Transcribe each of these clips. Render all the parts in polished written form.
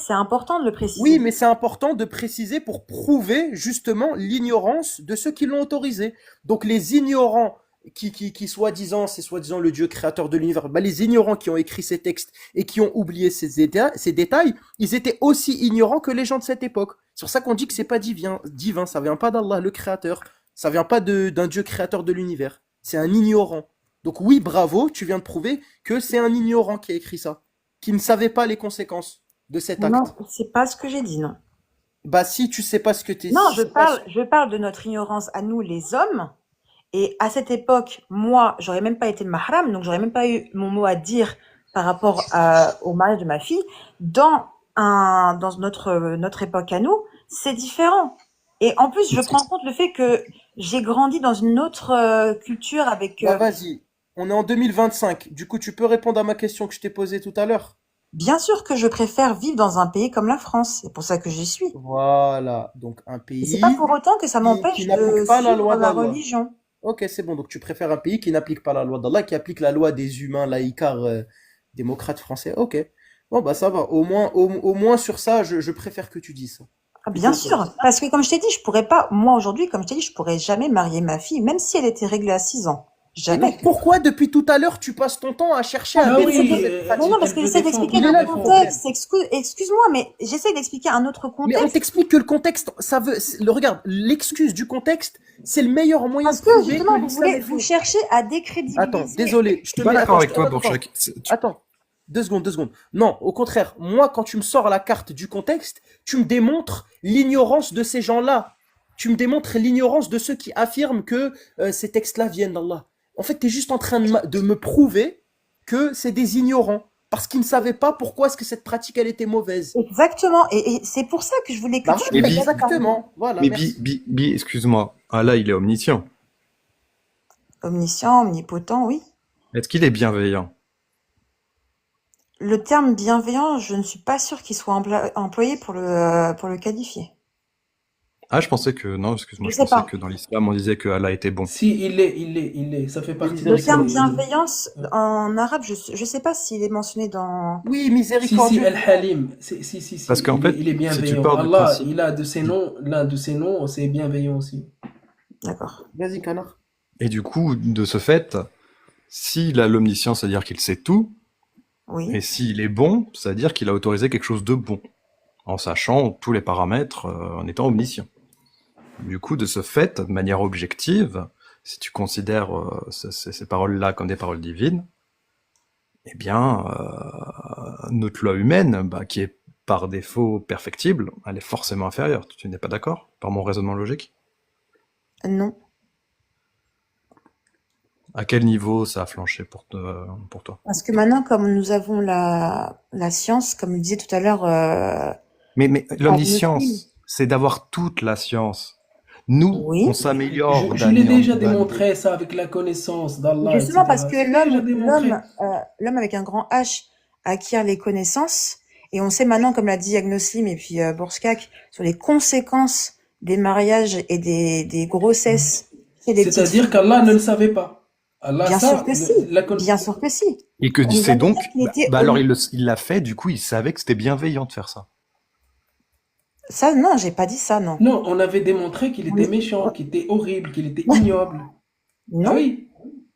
c'est important de le Oui, préciser. mais c'est important de préciser pour prouver justement l'ignorance de ceux qui l'ont autorisé. Donc les ignorants qui soi-disant, c'est soi-disant le Dieu créateur de l'univers, bah, les ignorants qui ont écrit ces textes et qui ont oublié ces détails, ils étaient aussi ignorants que les gens de cette époque. C'est pour ça qu'on dit que c'est pas divin, ça vient pas d'Allah le créateur, ça vient pas d'un Dieu créateur de l'univers. C'est un ignorant. Donc oui, bravo, tu viens de prouver que c'est un ignorant qui a écrit ça, qui ne savait pas les conséquences de cet Non, acte. c'est pas ce que j'ai dit, non. Bah si tu sais pas ce que t'es, Non, si c'est pas. je parle de notre ignorance à nous, les hommes. Et à cette époque, moi, j'aurais même pas été mahram, donc j'aurais même pas eu mon mot à dire par rapport au mariage de ma fille. Dans notre époque à nous, c'est différent. Et en plus, je prends en compte le fait que j'ai grandi dans une autre culture avec, Bah vas-y, on est en 2025. Du coup, tu peux répondre à ma question que je t'ai posée tout à l'heure. bien sûr que je préfère vivre dans un pays comme la France. C'est pour ça que j'y suis. Voilà, donc un Et c'est pas pays pour autant que ça qui m'empêche de n'applique pas la suivre loi la d'Allah. religion. Ok, c'est bon. Donc tu préfères un pays qui n'applique pas la loi d'Allah, qui applique la loi des humains laïcards démocrates français. Ok. Bon bah ça va. Au moins sur ça, je préfère que tu dises ça. Ah, bien Plutôt que. sûr, parce que comme je t'ai dit, je pourrais pas, moi aujourd'hui, comme je t'ai dit, je pourrais jamais marier ma fille, même si elle était réglée à 6 ans. Et Jamais. donc pourquoi depuis tout à l'heure tu passes ton temps à chercher à Parce Ah que j'essaie défendre oui, de- cette Mais non, pratique? parce elle que veut j'essaie défendre d'expliquer Il est la là le le défendre. problème. contexte. Excuse-moi, mais j'essaie d'expliquer un autre Mais on contexte. t'explique que le contexte, ça veut, regarde, l'excuse du contexte, c'est le meilleur moyen de Parce que prouver que justement, l'islam est vous faux. cherchez à Attends, décrédibiliser. désolé, je Je te suis pas mets, d'accord attends, avec toi, attends, Borchak. attends, 2 secondes, 2 secondes. Non, au contraire, moi, quand tu me sors la carte du contexte, tu me démontres l'ignorance de ces gens-là. Tu me démontres l'ignorance de ceux qui affirment que ces textes-là viennent d'Allah. En fait, tu es juste en train de me prouver que c'est des ignorants, parce qu'ils ne savaient pas pourquoi est-ce que cette pratique, elle était mauvaise. Exactement. Et c'est pour ça que je voulais que Bah tu Mais voilà, Bi, prennes ça. exactement. Voilà, mais Bi, merci. Bi, Bi, excuse-moi. Allah, il est omniscient. Omniscient, omnipotent, oui. Est-ce qu'il est bienveillant? Le terme bienveillant, je ne suis pas sûre qu'il soit employé pour le qualifier. Ah, je pensais que, non, excuse-moi, Je je sais pensais pas. que dans l'islam, on disait que Allah était bon. Si, il est. Ça fait Et partie de Le terme ses. miséricordieux. bienveillance en arabe, je sais pas s'il est mentionné dans. Oui, Si, miséricordieux. Al-Halim. Parce qu'en fait, Il est si tu bienveillant. pars du Allah, principe, il a de ses noms, l'un de ses noms, c'est bienveillant aussi. D'accord. Vas-y, canard. et du coup, de ce fait, s'il a l'omniscience, c'est-à-dire qu'il sait tout, Oui. et s'il est bon, c'est-à-dire qu'il a autorisé quelque chose de bon, en sachant tous les paramètres, en étant omniscient. Du coup, de ce fait, de manière objective, si tu considères ces paroles-là comme des paroles divines, eh bien, notre loi humaine, bah, qui est par défaut perfectible, elle est forcément inférieure. Tu n'es pas d'accord par mon raisonnement logique? Non. À quel niveau ça a flanché pour toi? Parce que maintenant, comme nous avons la science, comme le disait tout à l'heure, Mais Agnostic, l'omniscience, c'est d'avoir toute la science. Nous, oui. on s'améliore Je l'ai d'année en déjà d'année. démontré ça avec la connaissance d'Allah, Justement parce etc. que C'est déjà démontré. l'homme avec un grand H acquiert les connaissances et on sait maintenant, comme l'a dit Agnoslim et puis Borskak, sur les conséquences des mariages et des grossesses chez les petites C'est-à-dire filles. qu'Allah ne le savait pas. Allah, Bien sûr ça, que si. la con- Bien sûr que si. Et que On vient c'est de dire donc, qu'il était bah alors il l'a fait, du coup il savait que c'était bienveillant de faire ça. Ça, non, j'ai pas dit ça, non. Non, on avait démontré qu'il On était est- méchant, qu'il était horrible, qu'il était ignoble. Ah Non, oui,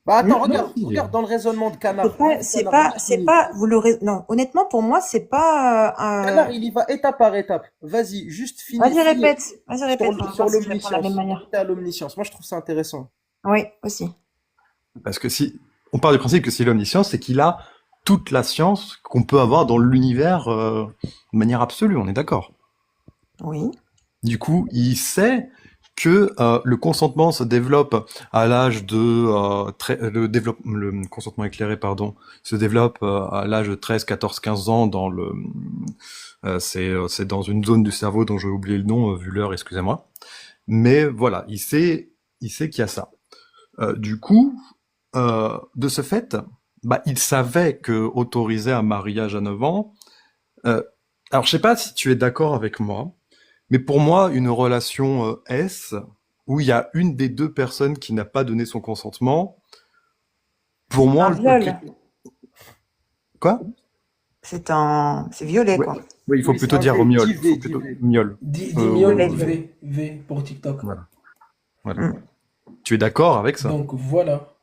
Bah attends, non. regarde, non. regarde dans le raisonnement de C'est canard. pas, Vas-y, canard, juste finis. vous l'aurez, non. Honnêtement, pour moi, c'est pas, Canard, il y va étape par étape. Vas-y, juste finis, finis Vas-y, répète, on va sur voir si je réponds de la même l'omniscience. manière. T'es à l'omniscience. Moi, je trouve ça intéressant. Oui, aussi. Parce que si on part du principe que c'est l'omniscience, c'est qu'il a toute la science qu'on peut avoir dans l'univers de manière absolue, on est d'accord. Oui. Du coup, il sait que le consentement se développe à l'âge de le consentement éclairé, pardon, se développe à l'âge de 13, 14, 15 ans dans le c'est dans une zone du cerveau dont j'ai oublié le nom vu l'heure, excusez-moi. Mais voilà, il sait qu'il y a ça. Du coup, de ce fait, bah, il savait que autoriser un mariage à 9 ans, alors je sais pas si tu es d'accord avec moi, mais pour moi, une relation S, où il y a une des deux personnes qui n'a pas donné son consentement, pour Un moi, viol. quoi? C'est violé, Ouais. quoi. Oui, il faut Oui, c'est plutôt un dire V. miol. Dis Il V, faut dis plutôt V. miol. Dis Je miol l'ai ou dit. V pour TikTok. Voilà. Voilà. Mm. Tu es d'accord avec ça? Donc voilà.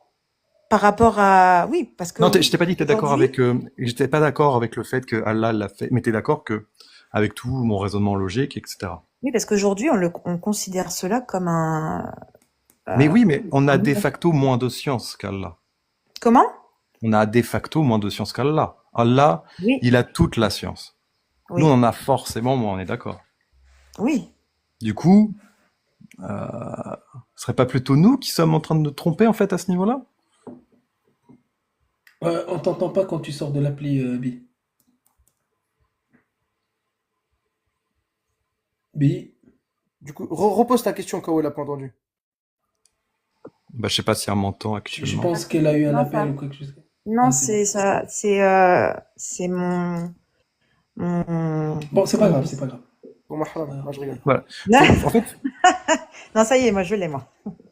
Par rapport à... Oui, parce que Non, je t'ai pas dit que tu es d'accord aujourd'hui, avec. J'étais pas d'accord avec le fait que Allah l'a fait, mais tu es d'accord que, avec tout mon raisonnement logique, etc. oui, parce qu'aujourd'hui, on considère cela comme Mais euh, oui, mais on a un de miracle. facto moins de science qu'Allah. Comment? On a de facto moins de science qu'Allah. Allah, Oui, il a toute la science. Nous, on oui, en a forcément moins, on est d'accord. oui. Du coup, ce serait pas plutôt nous qui sommes en train de nous tromper, en fait, à ce niveau-là? On t'entend pas quand tu sors de l'appli Bi. Bi, Du coup, repose ta question, Kao, elle a pas entendu. Bah, je sais pas si elle m'entend je actuellement. pense qu'elle a eu un Non, appel ou quelque chose. non, Ah, c'est bon. c'est ça, c'est Bon, c'est pas comment on grave, dit c'est ça? pas grave. Bon, mahram, moi je rigole. Voilà. En fait, Non, ça y est, moi je l'ai, moi.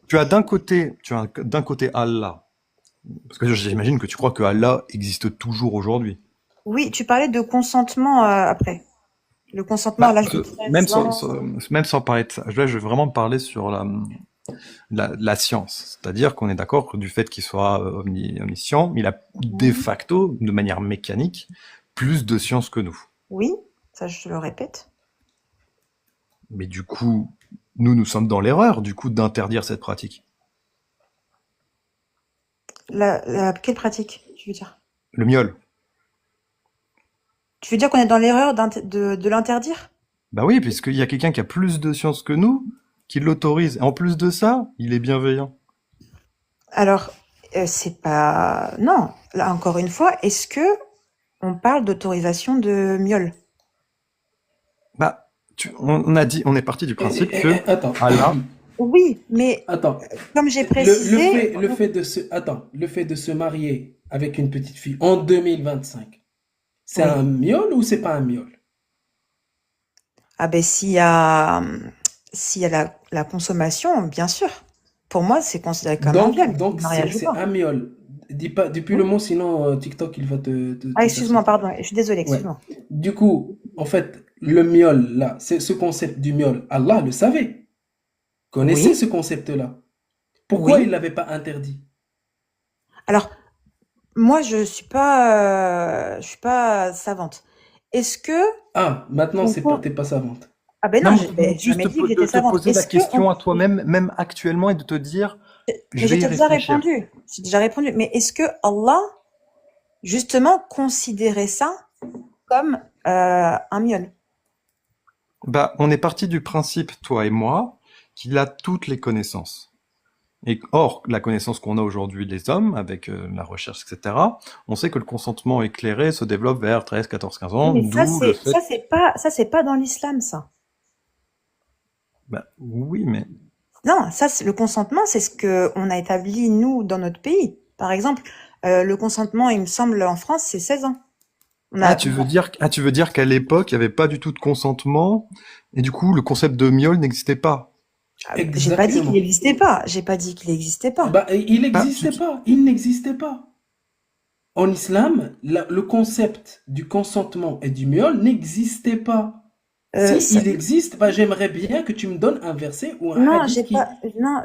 tu as d'un côté Allah, parce que j'imagine que tu crois que Allah existe toujours aujourd'hui. Oui, tu parlais de consentement après. Le consentement à Bah, l'âge de 13 ans. même sans parler de ça, là, je vais vraiment parler sur la science. C'est-à-dire qu'on est d'accord que du fait qu'il soit omniscient, il a de Mhm. facto, de manière mécanique, plus de science que nous. Oui, ça je te le répète. Mais du coup, nous sommes dans l'erreur, du coup, d'interdire cette pratique. Quelle pratique, tu veux dire? Le miol. Tu veux dire qu'on est dans l'erreur de l'interdire? Bah oui, puisqu'il y a quelqu'un qui a plus de science que nous, qui l'autorise. Et en plus de ça, il est bienveillant. Alors, c'est pas... Non, là encore une fois, est-ce que on parle d'autorisation de miel? Bah, on a dit, on est parti du principe que Attends. Allah, Oui, mais Attends. comme j'ai Le précisé, fait de se marier avec une petite fille en 2025, c'est oui. un miol ou c'est pas un miol? Ah ben s'il y a la consommation, bien sûr. Pour moi, c'est considéré comme un viol, Donc mariage ou c'est pas. un miol. Dis pas, depuis le Oui. mot, sinon TikTok il va Ah, te faire excuse-moi, sauter. pardon, je suis désolée, Ouais. excuse-moi. Du coup, en fait, le miol là, c'est ce concept du miol. Allah le savait, connaissait Oui, ce concept-là. Pourquoi il oui. l'avait pas interdit? Alors, moi, je suis pas savante. Est-ce que Ah, maintenant on peut... t'es pas savante. Ah ben non, non, j'ai juste jamais dit que de j'étais te savante. poser la Est-ce que on... question à toi-même, même actuellement, et de te dire, je Mais j'ai vais y déjà réfléchir. répondu. J'ai déjà répondu. Mais est-ce que Allah, justement, considérait ça comme un miel? Bah, on est parti du principe, toi et moi, qu'il a toutes les connaissances. Et or, la connaissance qu'on a aujourd'hui des hommes, avec la recherche, etc., on sait que le consentement éclairé se développe vers 13, 14, 15 Oui, ans, mais d'où le fait... ça c'est pas dans l'islam, ça. Bah, oui, mais... Non, ça, le consentement, c'est ce que on a établi, nous, dans notre pays. Par exemple, le consentement, il me semble, en France, c'est 16 ans. On a, Tu veux dire qu'à l'époque, il n'y avait pas du tout de consentement, et du coup, le concept de miol n'existait pas. j'ai pas dit qu'il Exactement. n'existait pas. J'ai pas dit qu'il n'existait Ah pas. bah, il Bah, n'existait pas. Il n'existait pas. En islam, le concept du consentement et du miol n'existait pas. Euh, Si ça- il existe, bah, j'aimerais bien que tu me donnes un verset ou un non, hadith qui...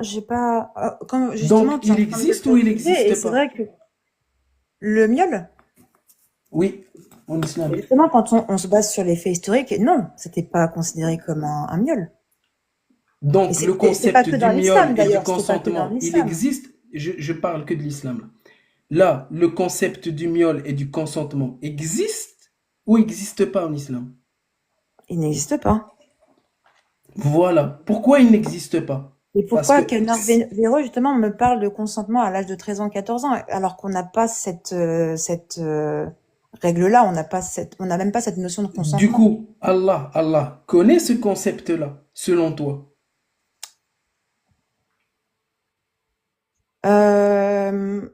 j'ai pas, comme Donc, justement, tu es il en train de le existe ou il préciser, et n'existe c'est pas? vrai que le miel, Oui, en islam. justement, quand on se base sur les faits historiques, non, c'était pas considéré comme un miel. Et Donc, le c'est pas concept que du dans miol l'islam, et du d'ailleurs, c'était pas que dans consentement, il l'islam. existe. Je parle que de l'islam. Là, le concept du miol et du consentement existe ou n'existe pas en islam? Il n'existe pas. Voilà. Pourquoi il n'existe pas? Et Parce pourquoi que Kelner Véreux, justement, me parle de consentement à l'âge de 13 ans, 14 ans, alors qu'on n'a pas cette règle-là, on n'a même pas cette notion de du consentement. coup, Allah connaît ce concept-là, selon toi.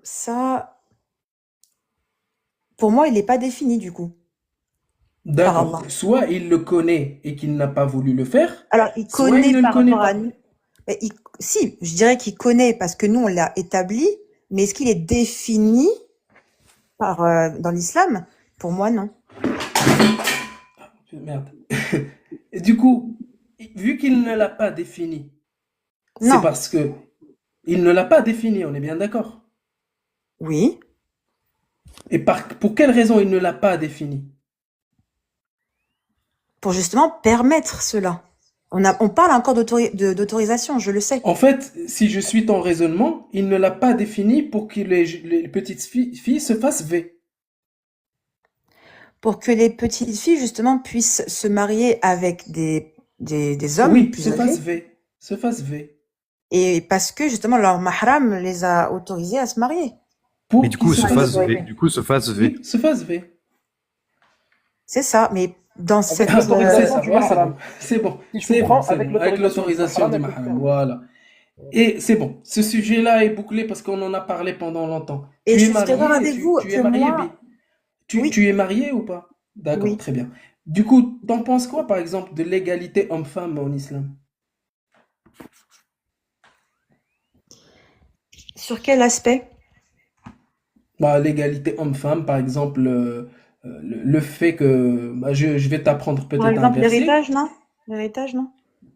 Ça, pour moi, il n'est pas défini, du coup, par D'accord. Allah. Soit il le connaît et qu'il n'a pas voulu le faire, Alors, il soit il connaît ne le par connaît rapport à pas. nous. Mais si, je dirais qu'il connaît parce que nous, on l'a établi, mais est-ce qu'il est défini dans l'islam? Pour moi, non. Merde. Et du coup, vu qu'il ne l'a pas défini, c'est Non, parce que il ne l'a pas défini, on est bien d'accord. oui, Et pour quelle raison il ne l'a pas défini? pour justement permettre cela. On parle encore d'autorisation, je le sais. En fait, si je suis ton raisonnement, il ne l'a pas défini pour que les petites filles se fassent V. Pour que les petites filles, justement, puissent se marier avec des hommes Oui, plus se fassent âgés. V. Se fassent V. Et parce que, justement, leur mahram les a autorisés à se marier. Mais Pour du qu'ils coup, se se Par les fassent fasse V. V. autorités. Du coup, se fasse V. Oui, se fassent V. C'est ça, mais dans Avec Ah, cette... c'est l'autorisation ça, du ouais, c'est bon. mahram. C'est bon. Si je C'est bon, comprends, c'est avec bon. Avec l'autorisation du l'autorisation mahram, du elle peut le mahram, faire. voilà. Et c'est bon. Ce sujet-là est bouclé parce qu'on en a parlé pendant longtemps. Et Tu je es suis d'accord marié, avec vous tu es que marié, moi, Bi? oui, Tu es marié ou pas? D'accord, oui. très bien. Du coup, t'en penses quoi, par exemple, de l'égalité homme-femme en islam? Sur quel aspect? Bah, l'égalité homme-femme, par exemple, le fait que bah, je vais t'apprendre Par peut-être un exemple, verset. l'héritage, non? L'héritage, non?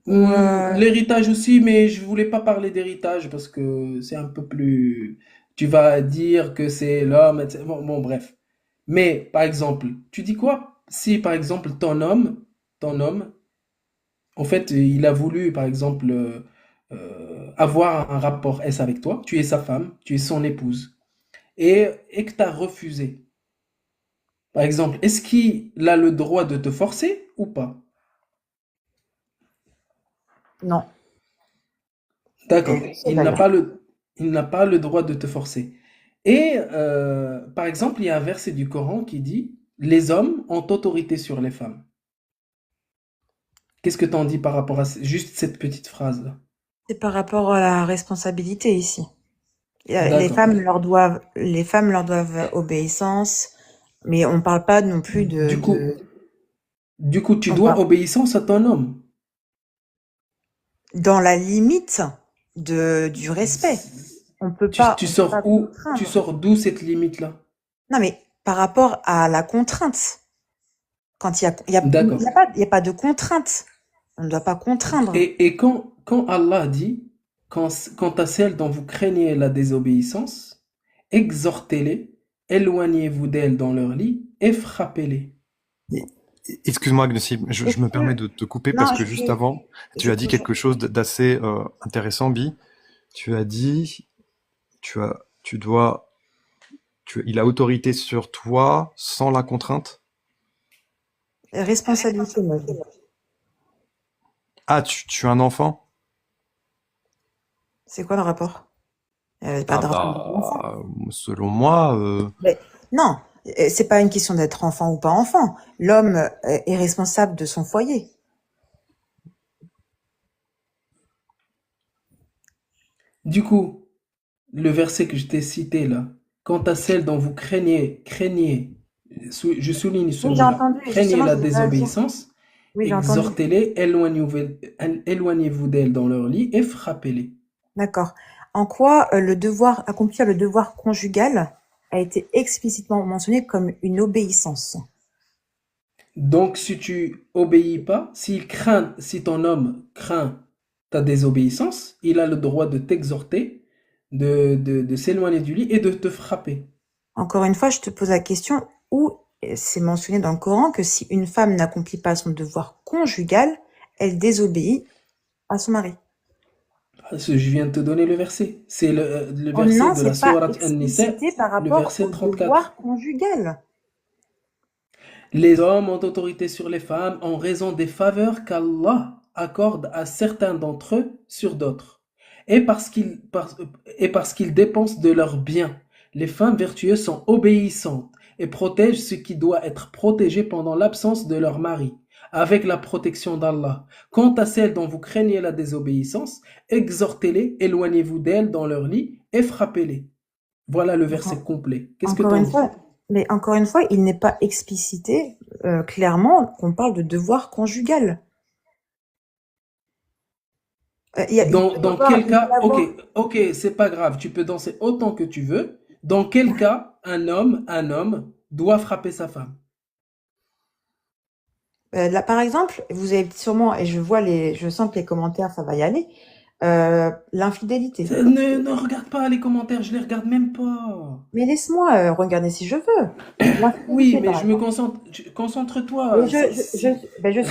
Ou L'héritage aussi, mais je voulais pas parler d'héritage parce que c'est un peu plus. Tu vas dire que c'est l'homme, etc. Bon, bon, bref. Mais par exemple, tu dis quoi si par exemple ton homme, en fait, il a voulu par exemple avoir un rapport S avec toi, tu es sa femme, tu es son épouse, et que tu as refusé. Par exemple, est-ce qu'il a le droit de te forcer ou pas? non? D'accord. C'est-à-dire. Il n'a pas le droit de te forcer. Et par exemple, il y a un verset du Coran qui dit, les hommes ont autorité sur les femmes. Qu'est-ce que tu en dis par rapport à juste cette petite phrase-là? C'est par rapport à la responsabilité ici. D'accord. Les femmes leur doivent obéissance, mais on parle pas non plus Du coup, tu on dois parle obéissance à ton homme. dans la limite du respect. On peut pas Tu contraindre. sors d'où cette limite-là? Non, mais par rapport à la contrainte, quand D'accord. il y a pas de contrainte. On ne doit pas contraindre. Et quand Allah dit, quant à celles dont vous craignez la désobéissance, exhortez-les, éloignez-vous d'elles dans leur lit et frappez-les. Et- Excuse-moi, Gnossi, Est-ce je me permets que, de te couper parce non, que juste avant, tu je as dit pose, quelque chose d'assez intéressant, Bi. Tu as dit, tu dois, il a autorité sur toi sans la contrainte. responsabilité, moi, je dis. Ah, tu as un enfant? C'est quoi le rapport? Il n'y avait pas Ah de rapport avec l'enfant. bah, selon moi, Mais non, c'est pas une question d'être enfant ou pas enfant. L'homme est responsable de son foyer. Du coup, le verset que je t'ai cité là, quant à celles dont vous je souligne ce Oui, j'ai mot-là, entendu, et craignez justement, la je voudrais dire. désobéissance, Oui, j'ai entendu. exhortez-les, éloignez-vous d'elles dans leur lit et frappez-les. D'accord. En quoi accomplir le devoir conjugal a été explicitement mentionné comme une obéissance? Donc, si tu obéis pas, si ton homme craint ta désobéissance, il a le droit de t'exhorter, de s'éloigner du lit et de te frapper. Encore une fois, je te pose la question où c'est mentionné dans le Coran que si une femme n'accomplit pas son devoir conjugal, elle désobéit à son mari. Je viens de te donner le verset. C'est le Oh verset non, de la c'est pas sourate An-Nisa, explicité par le rapport verset au 34. devoir conjugal. Les hommes ont autorité sur les femmes en raison des faveurs qu'Allah accorde à certains d'entre eux sur d'autres, et parce qu'ils dépensent de leurs biens. Les femmes vertueuses sont obéissantes et protègent ce qui doit être protégé pendant l'absence de leur mari, avec la protection d'Allah. Quant à celles dont vous craignez la désobéissance, exhortez-les, éloignez-vous d'elles dans leur lit et frappez-les. Voilà le verset complet. Qu'est-ce que Encore t'en une dis? fois, mais encore une fois, il n'est pas explicité clairement qu'on parle de devoir conjugal. Dans quel Il peut y cas, ok, avoir. ok, c'est pas grave, tu peux danser autant que tu veux. Dans quel cas un homme doit frapper sa femme? Là, par exemple, vous avez sûrement, et je sens que les commentaires, ça va y aller, l'infidélité. Ne regarde pas les commentaires, je les regarde même pas. Mais laisse-moi regarder si je veux. Oui, L'infidélité, mais par je me exemple. concentre. Mais Concentre-toi. je suis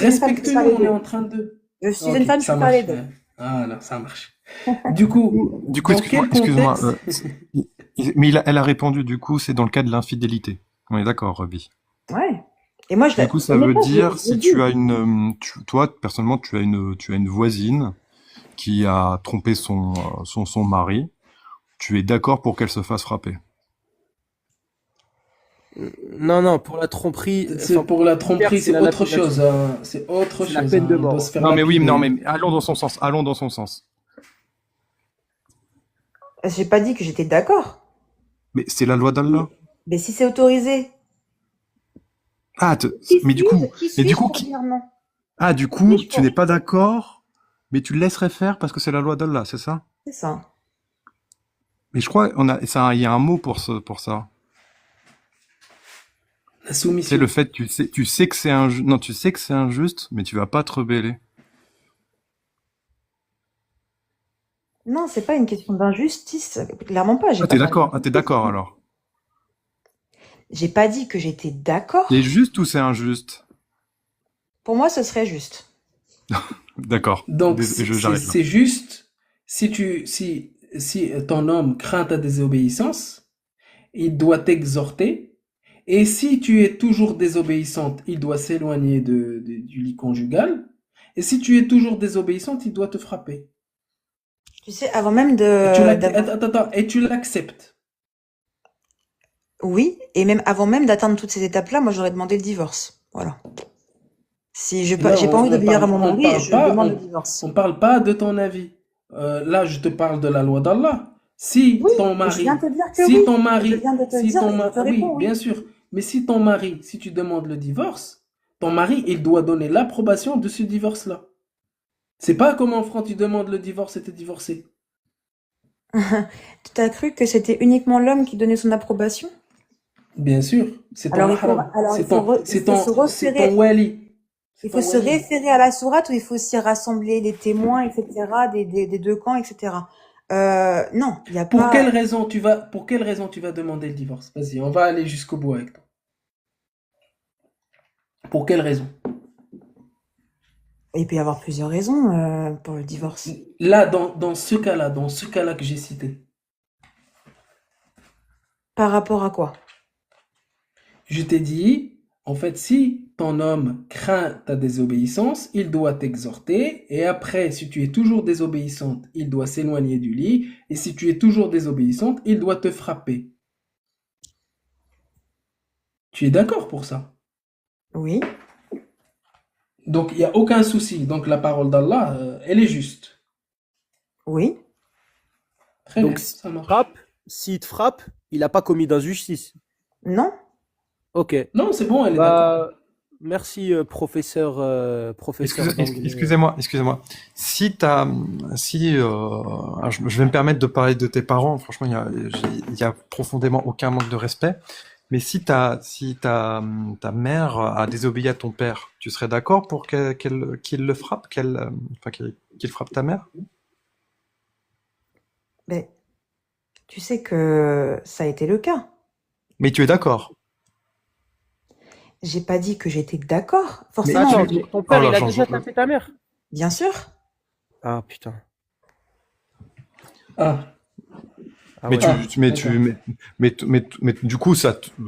une femme, je peux faire Respecte-nous, les on est deux. en train de. Je suis une Ok, femme, je ça peux faire les marche. deux. Voilà, ça marche. Du coup, Du coup, dans quel excuse-moi, contexte? mais elle a répondu, du coup, c'est dans le cas de l'infidélité. On est d'accord, Ruby. Ouais. Et moi, Du coup, ça mais veut moi, dire je si tu dis. as toi, personnellement, tu as une voisine qui a trompé son mari, tu es d'accord pour qu'elle se fasse frapper. Non, non, pour la tromperie, C'est enfin pour pour la l'adultère, tromperie, c'est c'est la autre lapidation. chose, hein. C'est autre C'est la chose, peine de hein. On doit mort, se hein. faire Non, mais oui, non, lapider, hein. mais allons dans son sens, allons dans son sens. J'ai pas dit que j'étais d'accord. Mais c'est la loi d'Allah. Mais si c'est autorisé, Ah, mais du coup, qui mais du suis-je coup, pour dire non? du Qui coup, suis-je tu pour? n'es pas d'accord, mais tu le laisserais faire parce que c'est la loi d'Allah, c'est ça? C'est ça. Mais je crois, il y a un mot pour ça. La C'est le soumission. fait, tu sais que c'est injuste, non, tu sais que c'est injuste, mais tu vas pas te rebeller. Non, c'est pas une question d'injustice. Clairement pas. Ah, t'es d'accord, t'es d'accord alors. J'ai pas dit que j'étais C'est d'accord. juste ou c'est injuste? Pour moi, ce serait juste. D'accord. Donc, J'arrête là. c'est juste, si ton homme craint ta désobéissance, il doit t'exhorter. Et si tu es toujours désobéissante, il doit s'éloigner du lit conjugal. Et si tu es toujours désobéissante, il doit te frapper. Tu sais, avant même d'avoir. Attends, et tu l'acceptes. Oui, et même avant même d'atteindre toutes ces étapes-là, moi, j'aurais demandé le divorce. Voilà. Si Et là, j'ai pas envie d'obéir à mon on mari, parle je pas, demande le divorce. on parle pas de ton avis. Là, je te parle de la loi d'Allah. Si Oui, ton je viens mari, de te dire que si oui. ton Je mari, viens de te le si dire ton et je mari, te oui, réponds bien oui. sûr. Mais si ton mari, si tu demandes le divorce, ton mari, il doit donner l'approbation de ce divorce-là. C'est pas comme en France, tu demandes le divorce et t'es divorcé. Tu as cru que c'était uniquement l'homme qui donnait son approbation? Bien sûr, c'est ton mahram. Il faut se C'est ton référer, wali. C'est il faut ton se wali. référer à la sourate où il faut aussi rassembler les témoins, etc., des deux camps, etc. Non, il n'y a pas. Pour quelle raison tu vas demander le divorce? Vas-y, on va aller jusqu'au bout avec toi. Pour quelle raison? Il peut y avoir plusieurs raisons pour le divorce. Là, dans ce cas-là que j'ai cité, Par rapport à quoi? je t'ai dit, en fait, si ton homme craint ta désobéissance, il doit t'exhorter, et après, si tu es toujours désobéissante, il doit s'éloigner du lit, et si tu es toujours désobéissante, il doit te frapper. Tu es d'accord pour ça? Oui, Donc, il n'y a aucun souci. Donc, la parole d'Allah, elle est juste. oui. Très Donc, bien, ça marche. s'il te frappe, il n'a pas commis d'injustice. Non? Ok. Non, c'est bon, elle est d'accord. Bah, merci, professeur d'anglais. Excusez-moi. Alors, je vais me permettre de parler de tes parents. Franchement, il y a profondément aucun manque de respect. Mais si ta mère a désobéi à ton père, tu serais d'accord pour qu'il le frappe, qu'il frappe ta mère? Mais tu sais que ça a été le cas. Mais tu es d'accord. J'ai pas dit que j'étais d'accord. Mais Forcément, attends, tu- ton père, Oh là, il a déjà tapé ta mère? bien sûr. Ah, putain. Ah, Ah Mais ouais. d'accord. du coup,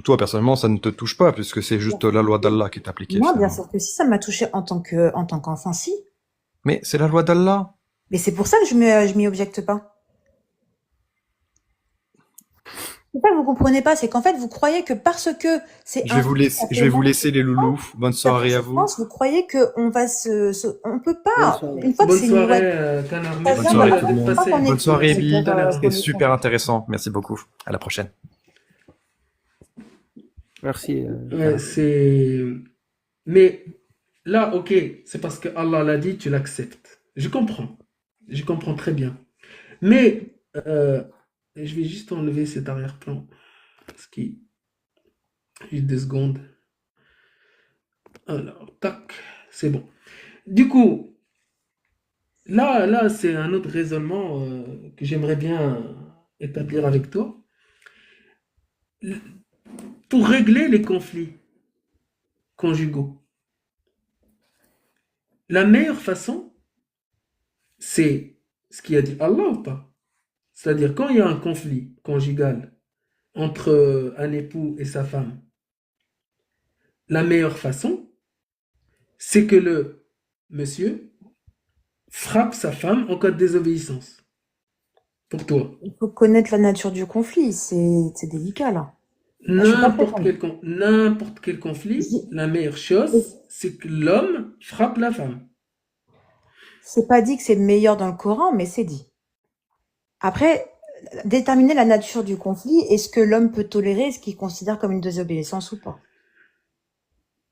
toi personnellement, ça ne te touche pas puisque c'est juste la loi d'Allah qui est appliquée Moi, bien finalement. sûr que si, ça m'a touché en tant qu'enfant, si. Mais c'est la loi d'Allah. Mais c'est pour ça que je m'y objecte pas. C'est ça que vous comprenez pas, c'est qu'en fait, vous croyez que parce que c'est Je vais vous laisser, je vais vous laisser les loulous. Bonne soirée à vous. vous croyez qu'on va on peut pas. Bonne soirée. Une fois que Bonne c'est une loi. soirée, Tanar. Bonne Merci soirée tout le d'être monde. passé. Bonne Bonne soirée, Merci, Bi. Tanar. C'était super intéressant. Merci beaucoup. À la prochaine. Merci. Ouais, mais là, ok, c'est parce que Allah l'a dit, tu l'acceptes. Je comprends. Je comprends très bien. Mais je vais juste enlever cet arrière-plan. Parce qu'il. Juste 2 secondes. Alors, tac, c'est bon. Du coup, là, c'est un autre raisonnement que j'aimerais bien établir avec toi. Pour régler les conflits conjugaux, la meilleure façon, c'est ce qu'il a dit Allah ou pas? C'est-à-dire, quand il y a un conflit conjugal entre un époux et sa femme, la meilleure façon, c'est que le monsieur frappe sa femme en cas de désobéissance. Pour toi. Il faut connaître la nature du conflit, c'est délicat là. Là, je suis pas très N'importe quel conflit, J'ai- la meilleure chose, c'est que l'homme frappe la femme. C'est pas dit que c'est meilleur dans le Coran, mais c'est dit. Après, déterminer la nature du conflit, est-ce que l'homme peut tolérer ce qu'il considère comme une désobéissance ou pas?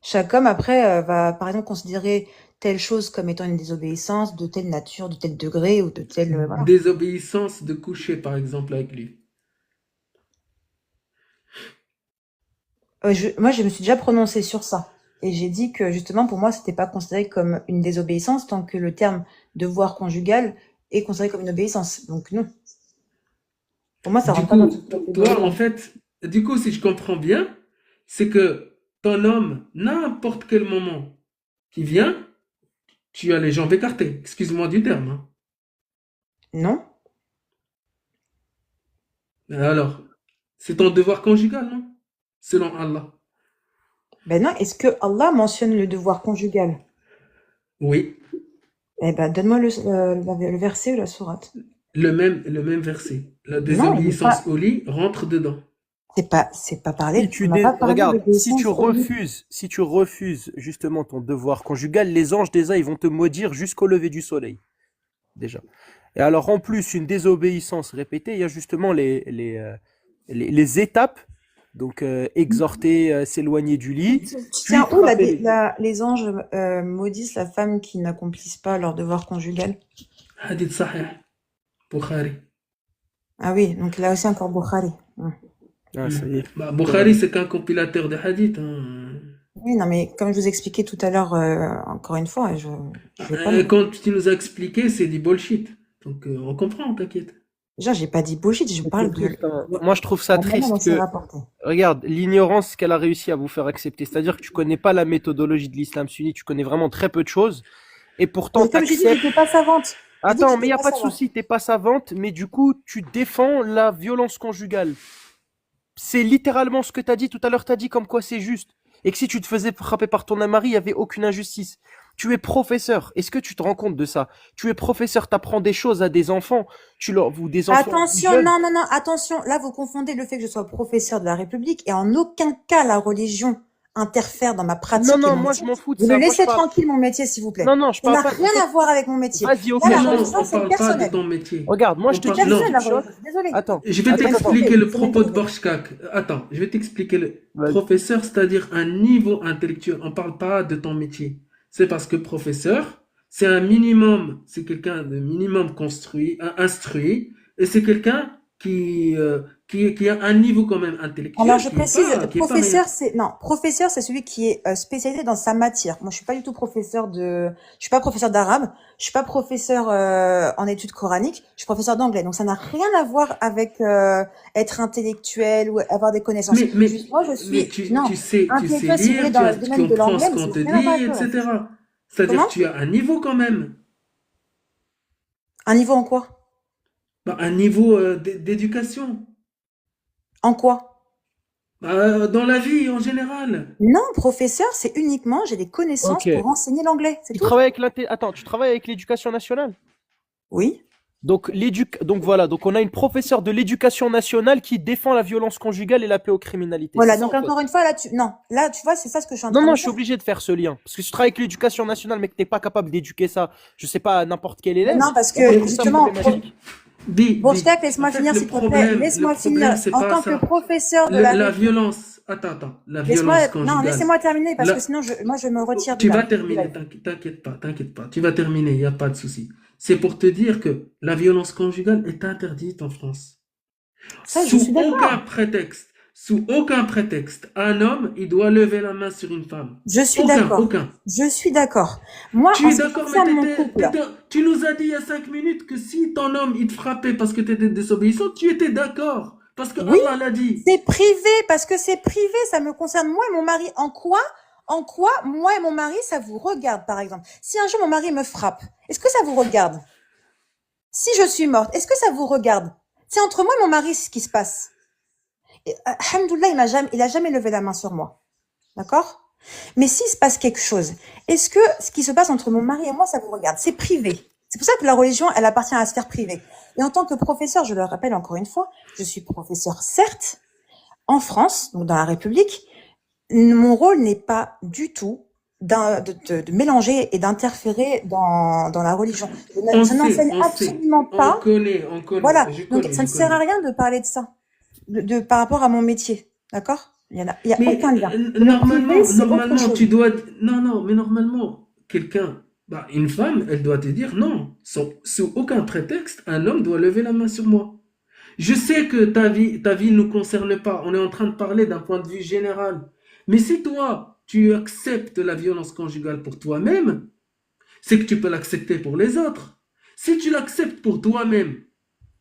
Chaque homme, après, va, par exemple, considérer telle chose comme étant une désobéissance de telle nature, de tel degré ou de tel... voilà. Désobéissance de coucher, par exemple, avec lui. Moi, je me suis déjà prononcée sur ça. Et j'ai dit que, justement, pour moi, c'était pas considéré comme une désobéissance tant que le terme devoir conjugal est considéré comme une obéissance. Donc, non. Pour moi, ça Du rentre pas dans coup, cette toi, catégorie-là. en fait, du coup, si je comprends bien, c'est que ton homme, n'importe quel moment qui vient, tu as les jambes écartées. Excuse-moi du terme, hein. Non? Alors, c'est ton devoir conjugal, non? Selon Allah. Ben non, est-ce que Allah mentionne le devoir conjugal? Oui, Eh ben, donne-moi le verset ou la sourate. le même verset. La Non, il n'est désobéissance pas, au lit rentre dedans. c'est pas parlé, Si on n'a pas parlé regarde, d'obéissance au lit. si tu refuses justement ton devoir conjugal, les anges déjà ils vont te maudire jusqu'au lever du soleil, déjà. Et alors en plus une désobéissance répétée, il y a justement les étapes, donc exhorter, s'éloigner du lit, Tu puis tiens où frapper les... les anges maudissent la femme qui n'accomplissent pas leur devoir conjugal? Hadith Sahih, Bukhari. Ah oui, donc là aussi encore Bukhari. Ah, ça y est. Bah, Bukhari, c'est qu'un compilateur de hadiths, hein. Oui, non, mais comme je vous expliquais tout à l'heure, encore une fois, je vais pas me... Quand tu nous as expliqué, c'est du bullshit. Donc, on comprend, t'inquiète. Déjà, j'ai pas dit bullshit, je parle C'est de triste, hein. Moi je trouve ça la manière dont triste c'est que, rapporté. regarde, l'ignorance qu'elle a réussi à vous faire accepter, c'est-à-dire que tu connais pas la méthodologie de l'islam sunnite, tu connais vraiment très peu de choses, et pourtant Et comme j'ai dit, t'acceptes. j'étais pas savante. J'ai dit que Attends, mais il j'étais n'y a pas pas de savante. souci, t'es pas savante, mais du coup, tu défends la violence conjugale. C'est littéralement ce que t'as dit tout à l'heure, t'as dit comme quoi c'est juste. Et que si tu te faisais frapper par ton mari, il n'y avait aucune injustice. Tu es professeur, est-ce que tu te rends compte de ça? Tu es professeur, t'apprends des choses à des enfants, ou des enfants Attention, jeunes. non, non, non, attention. Là, vous confondez le fait que je sois professeur de la République et en aucun cas la religion interfère dans ma pratique Non, et non, mon moi métier. je m'en fous de Vous me ça. Moi je laissez parle. tranquille mon métier, s'il vous plaît. Non, non, je Ça parle n'a pas. rien à voir avec mon métier. Vas-y, ok. Là, la Non, religion, on c'est parle pas de personnel. ton métier. Regarde, moi On je te parle... dis une Non, Personnel, la petite chose. religion. Désolée. Attends, je vais attends, t'expliquer attends. le propos de Borchkak. Attends, je vais t'expliquer le Vas-y. professeur, c'est-à-dire un niveau intellectuel. On parle pas de ton métier. C'est parce que professeur, c'est un minimum, c'est quelqu'un de minimum construit, instruit, et c'est quelqu'un qui a un niveau quand même intellectuel Alors, je qui est précise, qui est pas rien. professeur, c'est celui qui est spécialisé dans sa matière. Moi, je suis pas du tout je suis pas professeur d'arabe, je suis pas professeur en études coraniques, je suis professeur d'anglais. Donc, ça n'a rien à voir avec être intellectuel ou avoir des connaissances. Moi, je Mais suis, non, tu sais intellectuel, si vous voulez, lire, dans le tu domaine de comprends l'anglais, ce mais qu'on ça te n'a rien à voir dit, avec le reste. etc. C'est-à-dire Comment? que tu as un niveau quand même. Un niveau en quoi? Bah, un niveau d'éducation. En quoi? Dans la vie en général. Non, professeur, c'est uniquement, j'ai des connaissances Ok. pour enseigner l'anglais, c'est Tu tout. travailles avec Attends, tu travailles avec l'éducation nationale? Oui. Donc voilà, donc on a une professeure de l'éducation nationale qui défend la violence conjugale et la pédocriminalité. Voilà, C'est ça, donc en fait. encore une fois, là, tu vois, c'est ça ce que je suis en Non, train non, de je suis dire. obligé de faire ce lien. Parce que si tu travailles avec l'éducation nationale, mais que t'es pas capable d'éduquer ça, je sais pas, à n'importe quel élève, Non, parce moi, je que trouve ça justement, problématique. Bourchtak, En laisse-moi fait, finir, s'il te plaît. Laisse-moi le finir. problème, c'est En pas tant que ça. professeur de la La République, violence, attends, la violence conjugale. laissez-moi terminer parce que Là, sinon, moi, je me retire du tu vas live. terminer, t'inquiète pas. Tu vas terminer, il n'y a pas de souci. C'est pour te dire que la violence conjugale est interdite en France. Ça, je suis Sous aucun d'accord. prétexte. sous aucun prétexte, un homme, il doit lever la main sur une femme. Je suis Aucun, d'accord. aucun. Je suis d'accord. Moi, Tu en es ce qui d'accord, mais concerne mon couple, tu nous as dit il y a 5 minutes que si ton homme, il te frappait parce que tu étais désobéissant, tu étais d'accord. Parce que oui, Allah l'a dit. c'est privé, parce que c'est privé, ça me concerne moi et mon mari. En quoi, moi et mon mari, ça vous regarde, par exemple? Si un jour mon mari me frappe, est-ce que ça vous regarde? Si je suis morte, est-ce que ça vous regarde? C'est entre moi et mon mari ce qui se passe. Et, alhamdoulilah, il a jamais levé la main sur moi. D'accord? Mais s'il se passe quelque chose, est-ce que ce qui se passe entre mon mari et moi, ça vous regarde? C'est privé. C'est pour ça que la religion, elle appartient à la sphère privée. Et en tant que professeur, je le rappelle encore une fois, je suis professeur, certes, en France, donc dans la République. Mon rôle n'est pas du tout de mélanger et d'interférer dans la religion. Je n'enseigne absolument pas. On connaît. Voilà. Donc, ça ne sert à rien de parler de ça, par rapport à mon métier. D'accord? Il y a aucun lien. Normalement, tu dois. Non, mais normalement, quelqu'un, une femme, elle doit te dire non. Sous aucun prétexte, un homme doit lever la main sur moi. Je sais que ta vie ne nous concerne pas. On est en train de parler d'un point de vue général. Mais si toi, tu acceptes la violence conjugale pour toi-même, c'est que tu peux l'accepter pour les autres. Si tu l'acceptes pour toi-même,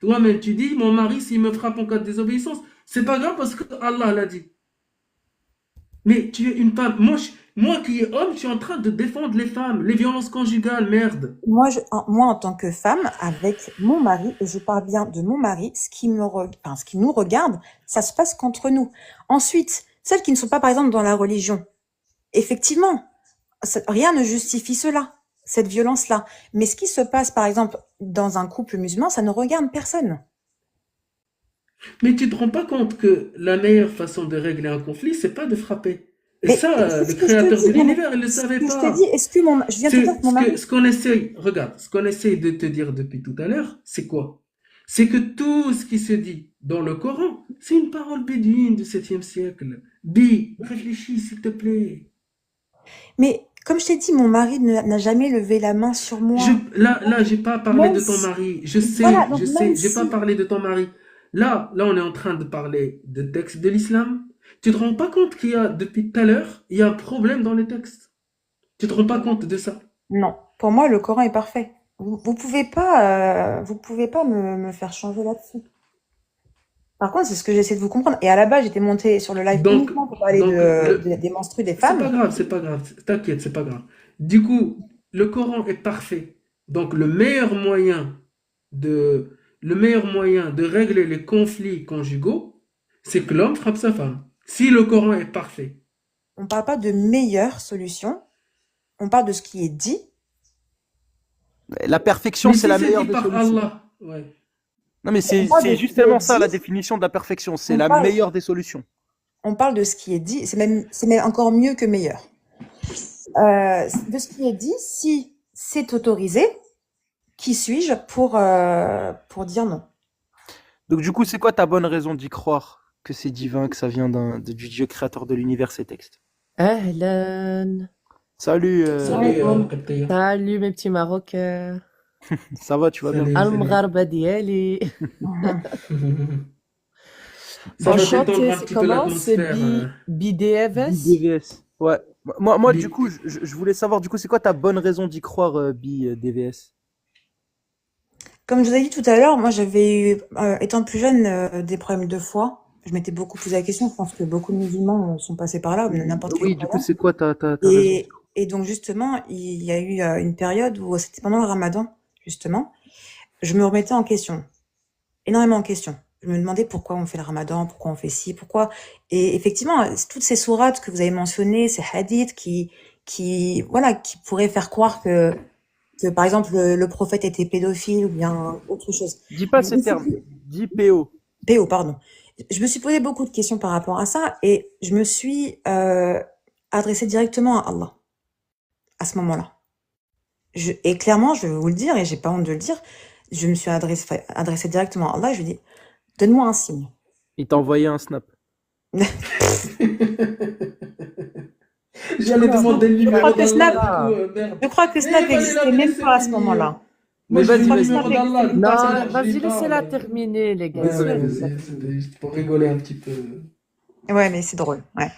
tu dis, mon mari, s'il me frappe en cas de désobéissance, c'est pas grave parce que Allah l'a dit. Mais tu es une femme. Moi qui est homme, je suis en train de défendre les femmes, les violences conjugales, merde. Moi, en tant que femme, avec mon mari, et je parle bien de mon mari, ce qui nous regarde, ça se passe qu'entre nous. Ensuite, celles qui ne sont pas, par exemple, dans la religion, effectivement, rien ne justifie cela, cette violence-là. Mais ce qui se passe, par exemple, dans un couple musulman, ça ne regarde personne. Mais tu te rends pas compte que la meilleure façon de régler un conflit, c'est pas de frapper. Et ça, le créateur de l'univers, il le savait pas. Je t'ai dit, je viens de te dire que mon mari... Ce qu'on essaye de te dire depuis tout à l'heure, c'est quoi? C'est que tout ce qui se dit dans le Coran, c'est une parole bédouine du 7e siècle. Réfléchis, s'il te plaît. Mais, comme je t'ai dit, mon mari n'a jamais levé la main sur moi. Là, j'ai pas parlé de ton mari. Je sais, j'ai pas parlé de ton mari. Là, on est en train de parler de textes de l'islam. Tu te rends pas compte qu'il y a, depuis tout à l'heure, il y a un problème dans les textes? Tu te rends pas compte de ça? Non. Pour moi, le Coran est parfait. Vous pouvez pas me faire changer là-dessus. Par contre, c'est ce que j'essaie de vous comprendre. Et à la base, j'étais montée sur le live uniquement pour parler des menstrues des femmes. C'est pas grave. T'inquiète, c'est pas grave. Du coup, le Coran est parfait. Donc, le meilleur moyen de régler les conflits conjugaux, c'est que l'homme frappe sa femme. Si le Coran est parfait. On parle pas de meilleure solution. On parle de ce qui est dit. La perfection, c'est la meilleure des solutions. Allah. Ouais. Non, mais c'est justement ça la définition de la perfection. C'est la meilleure des solutions. On parle de ce qui est dit. C'est même encore mieux que meilleur. De ce qui est dit, si c'est autorisé, qui suis-je pour dire non? Donc du coup, c'est quoi ta bonne raison d'y croire que c'est divin, que ça vient du Dieu créateur de l'univers, ces textes? Ahlan. Salut. Salut mes petits Marocains. Ça va, tu vas bien? Al-Mgharba diali. Enchanté, c'est comment? C'est BDVS? BDVS. Ouais. Moi du coup, je voulais savoir, du coup, c'est quoi ta bonne raison d'y croire, BDVS? Comme je vous ai dit tout à l'heure, moi j'avais eu, étant plus jeune, des problèmes de foie. Je m'étais beaucoup posé la question. Je pense que beaucoup de musulmans sont passés par là, n'importe quel. Oui, du coup, c'est quoi ta raison? Et donc justement, il y a eu une période où c'était pendant le Ramadan, justement, je me remettais en question, énormément en question. Je me demandais pourquoi on fait le Ramadan, pourquoi on fait ci, pourquoi. Et effectivement, toutes ces sourates que vous avez mentionnées, ces hadiths qui pourraient faire croire que par exemple le prophète était pédophile ou bien autre chose. Dis pas ces termes. Dis PO. PO, pardon. Je me suis posé beaucoup de questions par rapport à ça et je me suis adressée directement à Allah à ce moment-là. Et clairement, je vais vous le dire et j'ai pas honte de le dire, je me suis adressée directement à Allah et je lui ai dit donne-moi un signe. Il t'a envoyé un snap. J'allais demander le numéro d'Allah. Je crois que Snap n'existait même pas à ce moment-là. Mais vas-y, vas-y, laissez-la terminer, les gars. Juste pour rigoler un petit peu. Ouais, mais c'est drôle. Ouais.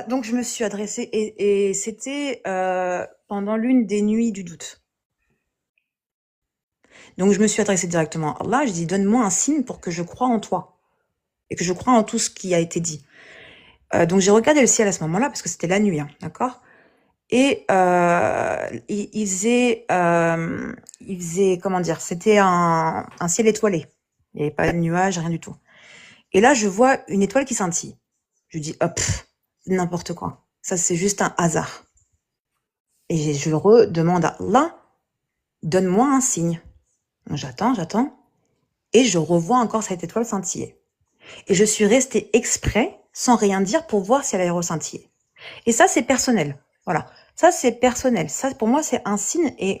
Donc je me suis adressée et c'était pendant l'une des nuits du doute. Donc je me suis adressée directement à Allah. Je dis donne-moi un signe pour que je croie en toi et que je croie en tout ce qui a été dit. Donc j'ai regardé le ciel à ce moment-là parce que c'était la nuit, hein, d'accord. Et il faisait comment dire, c'était un ciel étoilé. Il n'y avait pas de nuages, rien du tout. Et là je vois une étoile qui scintille. Je dis hop, n'importe quoi. Ça c'est juste un hasard. Et je redemande à Allah, donne-moi un signe. J'attends, et je revois encore cette étoile scintiller. Et je suis restée exprès, sans rien dire, pour voir si elle allait rescintiller. Et ça, c'est personnel. Voilà. Ça, c'est personnel. Ça, pour moi, c'est un signe et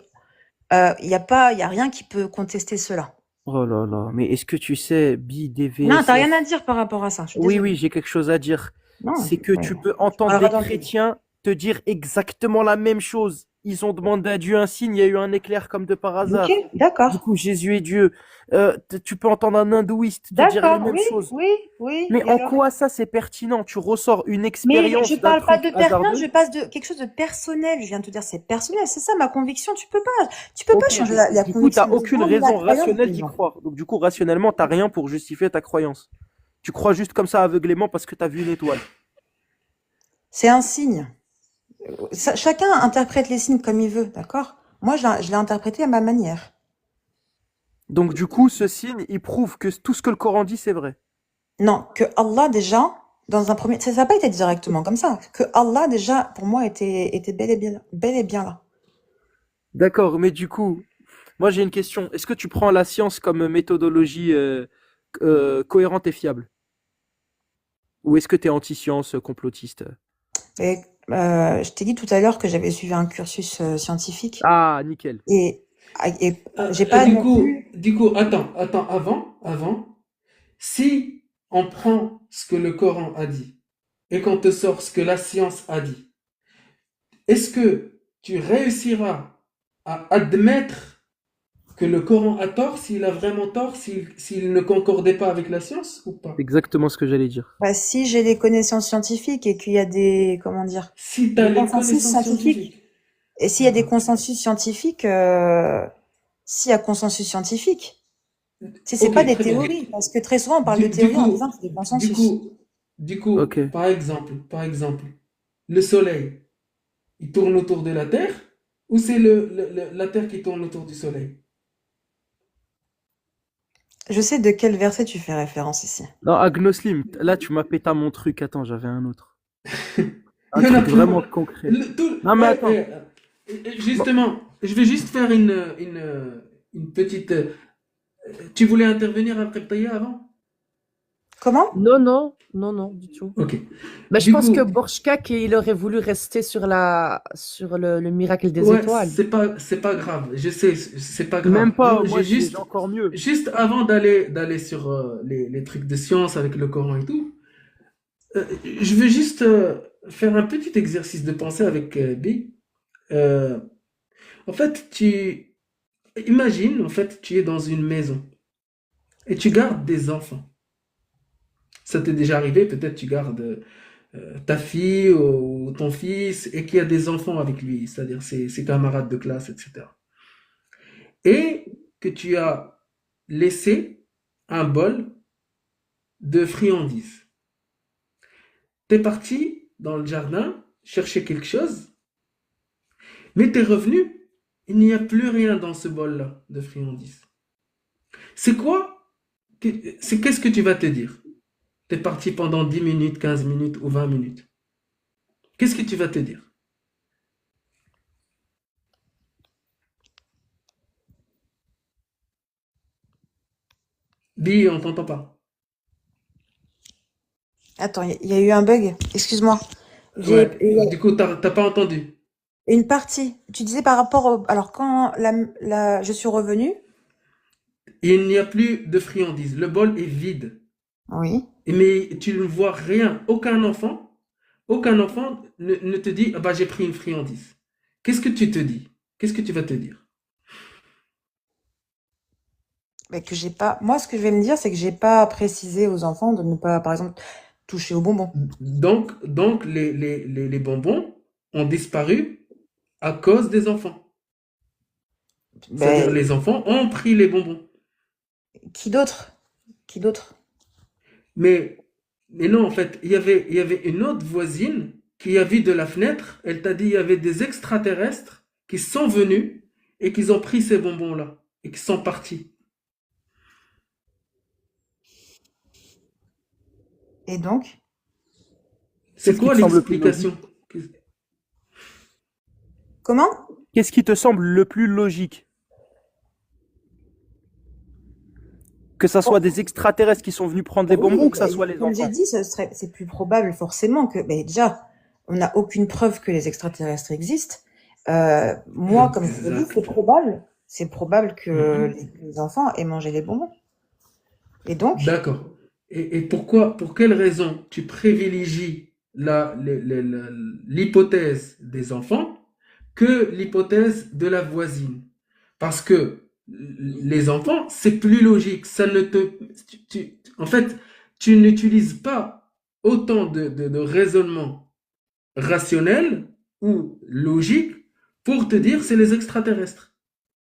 il y a rien qui peut contester cela. Oh là là, mais est-ce que tu sais, Non, t'as rien BDVSF? à dire par rapport à ça. Je suis Oui, désolée. oui, j'ai quelque chose à dire. Non, C'est que ouais. tu peux Tu entendre parleras des dans le chrétiens te dire exactement la même chose. Ils ont demandé à Dieu un signe, il y a eu un éclair comme de par Ok, hasard. Du d'accord. coup, Jésus est Dieu. Tu peux entendre un hindouiste te dire les D'accord, mêmes oui, choses. oui, oui. Mais Et en alors? quoi ça c'est pertinent? Tu ressors une Mais je expérience d'un parle pas truc de personne, je hasardeux? passe de quelque chose de personnel. Je viens de te dire, c'est personnel. C'est ça ma conviction. Tu peux pas Ok, changer donc la du coup, conviction t'as des aucune gens ni la raison croyance rationnelle des d'y gens. croire. Donc du coup, rationnellement, t'as rien pour justifier ta croyance. Tu crois juste comme ça aveuglément parce que t'as vu une étoile. C'est un signe. Chacun interprète les signes comme il veut, d'accord? Moi, je l'ai interprété à ma manière. Donc du coup, ce signe, il prouve que tout ce que le Coran dit, c'est vrai. Non, que Allah déjà, dans un premier, ça n'a pas été directement comme ça. Que Allah déjà, pour moi, était bel et bien là. D'accord, mais du coup, moi j'ai une question. Est-ce que tu prends la science comme méthodologie cohérente et fiable? Ou est-ce que tu es anti-science, complotiste? Et je t'ai dit tout à l'heure que j'avais suivi un cursus scientifique Ah, nickel. et, et j'ai pas non plus. Du coup, attends, avant, si on prend ce que le Coran a dit et qu'on te sort ce que la science a dit, est-ce que tu réussiras à admettre que le Coran a tort, s'il a vraiment tort, s'il ne concordait pas avec la science ou C'est pas? exactement ce que j'allais dire. Bah, si j'ai les connaissances scientifiques et qu'il y a des, comment dire, Si tu as des les consensus connaissances scientifiques, scientifiques. et s'il y a des Voilà. consensus scientifiques, s'il y a consensus scientifique, si c'est Ok, pas des très bien. théories, parce que très souvent on parle de Du théories en disant coup, que c'est des du consensus. coup, du coup, Ok. par exemple, le Soleil, il tourne autour de la Terre ou c'est la Terre qui tourne autour du Soleil? Je sais de quel verset tu fais référence ici. Non, Agnoslim, là tu m'as pété mon truc. Attends, j'avais un autre. Un Il y en a truc vraiment plein. concret. Non, mais Ouais, attends. Bon, justement, je vais juste faire une petite. Tu voulais intervenir après Taya avant? Comment? Non, non, non, non, du tout. Ok. Mais je Du pense que coup, Borchkak, il aurait voulu rester sur le miracle des ouais, étoiles. c'est pas grave. Je sais, c'est pas grave. même pas, moi J'ai j'ai juste, encore mieux. juste avant d'aller sur les trucs de science avec le Coran et tout, je veux juste faire un petit exercice de pensée avec B. Euh, En fait, imagine, en fait, tu es dans une maison et tu gardes des enfants. Ça t'est déjà arrivé, peut-être tu gardes ta fille ou ton fils et qu'il y a des enfants avec lui, c'est-à-dire ses camarades de classe, etc. Et que tu as laissé un bol de friandises. T'es parti dans le jardin chercher quelque chose, mais t'es revenu, il n'y a plus rien dans ce bol-là de friandises. C'est quoi? Qu'est-ce que tu vas te dire? T'es parti pendant 10 minutes, 15 minutes ou 20 minutes. Qu'est-ce que tu vas te dire? Bi, on t'entend pas. Attends, il y a eu un bug. Excuse-moi. Ouais, Il y a du coup, t'as pas entendu. une partie. Tu disais par rapport au, alors quand je suis revenue. Il n'y a plus de friandises. Le bol est vide. Oui. Mais tu ne vois rien. Aucun enfant ne te dit, ah bah, j'ai pris une friandise. Qu'est-ce que tu te dis? Qu'est-ce que tu vas te dire? Mais que j'ai pas, moi, ce que je vais me dire, c'est que j'ai pas précisé aux enfants de ne pas, par exemple, toucher aux bonbons. Donc les bonbons ont disparu à cause des enfants. C'est-à-dire Ben, les enfants ont pris les bonbons. qui d'autre? Qui d'autre? Mais, mais non, en fait, il y avait une autre voisine qui a vu de la fenêtre. Elle t'a dit il y avait des extraterrestres qui sont venus et qui ont pris ces bonbons-là et qui sont partis. Et donc? C'est Qu'est-ce qui quoi te semble le plus logique? l'explication? Comment? Qu'est-ce qui te semble le plus logique? Que ça soit des extraterrestres qui sont venus prendre les bonbons Oui, ou que ça soit les comme j'ai enfants? dit, c'est plus probable forcément que, ben, déjà, on n'a aucune preuve que les extraterrestres existent. Moi, comme je vous l'ai dit, Exact. c'est probable que Mhm. les enfants aient mangé les bonbons. Et donc, D'accord. Et pourquoi, pour quelle raison tu privilégies l'hypothèse des enfants que l'hypothèse de la voisine? Parce que les enfants, c'est plus logique. Ça ne te, en fait, tu n'utilises pas autant de raisonnement rationnel ou logique pour te dire c'est les extraterrestres.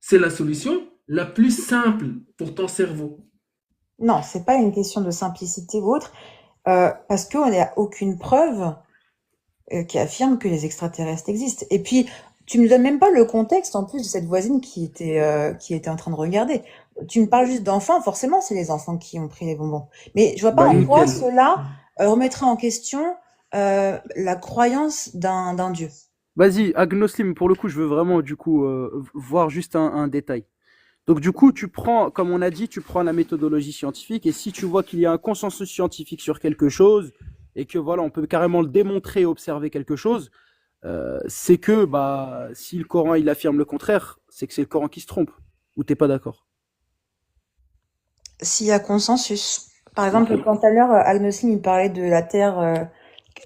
C'est la solution la plus simple pour ton cerveau. non, c'est pas une question de simplicité ou autre, parce qu'on n'a aucune preuve qui affirme que les extraterrestres existent. Et puis, tu me donnes même pas le contexte en plus de cette voisine qui était en train de regarder. Tu me parles juste d'enfants, forcément, c'est les enfants qui ont pris les bonbons. Mais je vois pas Bah, en quoi nickel. cela remettrait en question la croyance d'un Dieu. Vas-y, Agnoslim, pour le coup, je veux vraiment, du coup, voir juste un détail. Donc, du coup, tu prends, comme on a dit, tu prends la méthodologie scientifique et si tu vois qu'il y a un consensus scientifique sur quelque chose et que voilà, on peut carrément le démontrer et observer quelque chose, c'est que, bah, si le Coran il affirme le contraire, c'est que c'est le Coran qui se trompe. Ou t'es pas d'accord? S'il y a consensus. Par Ok. exemple, quand tout à l'heure, Al-Muslim, il parlait de la Terre,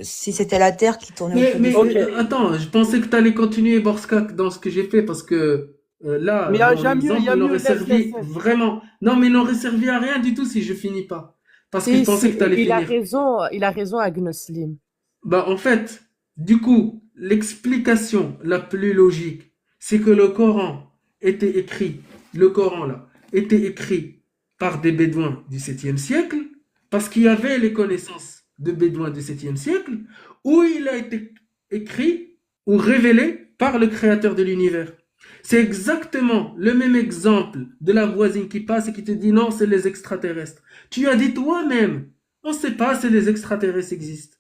si c'était la Terre qui tournait autour du Ok. Soleil. Attends, je pensais que tu allais continuer Borska dans ce que j'ai fait parce que Mais là, il y mon a mieux, il y exemple, a il mieux, aurait laisse, servi laisse. vraiment. Non, mais il n'aurait servi à rien du tout si je finis pas. Parce que je Si, pensais que tu allais finir. il a raison, Agnoslim. Bah, en fait, du coup, l'explication la plus logique, c'est que le Coran était écrit, le Coran là, était écrit par des Bédouins du 7e siècle, parce qu'il y avait les connaissances de Bédouins du 7e siècle, où il a été écrit ou révélé par le créateur de l'univers. C'est exactement le même exemple de la voisine qui passe et qui te dit non, c'est les extraterrestres. Tu as dit toi-même, on ne sait pas si les extraterrestres existent.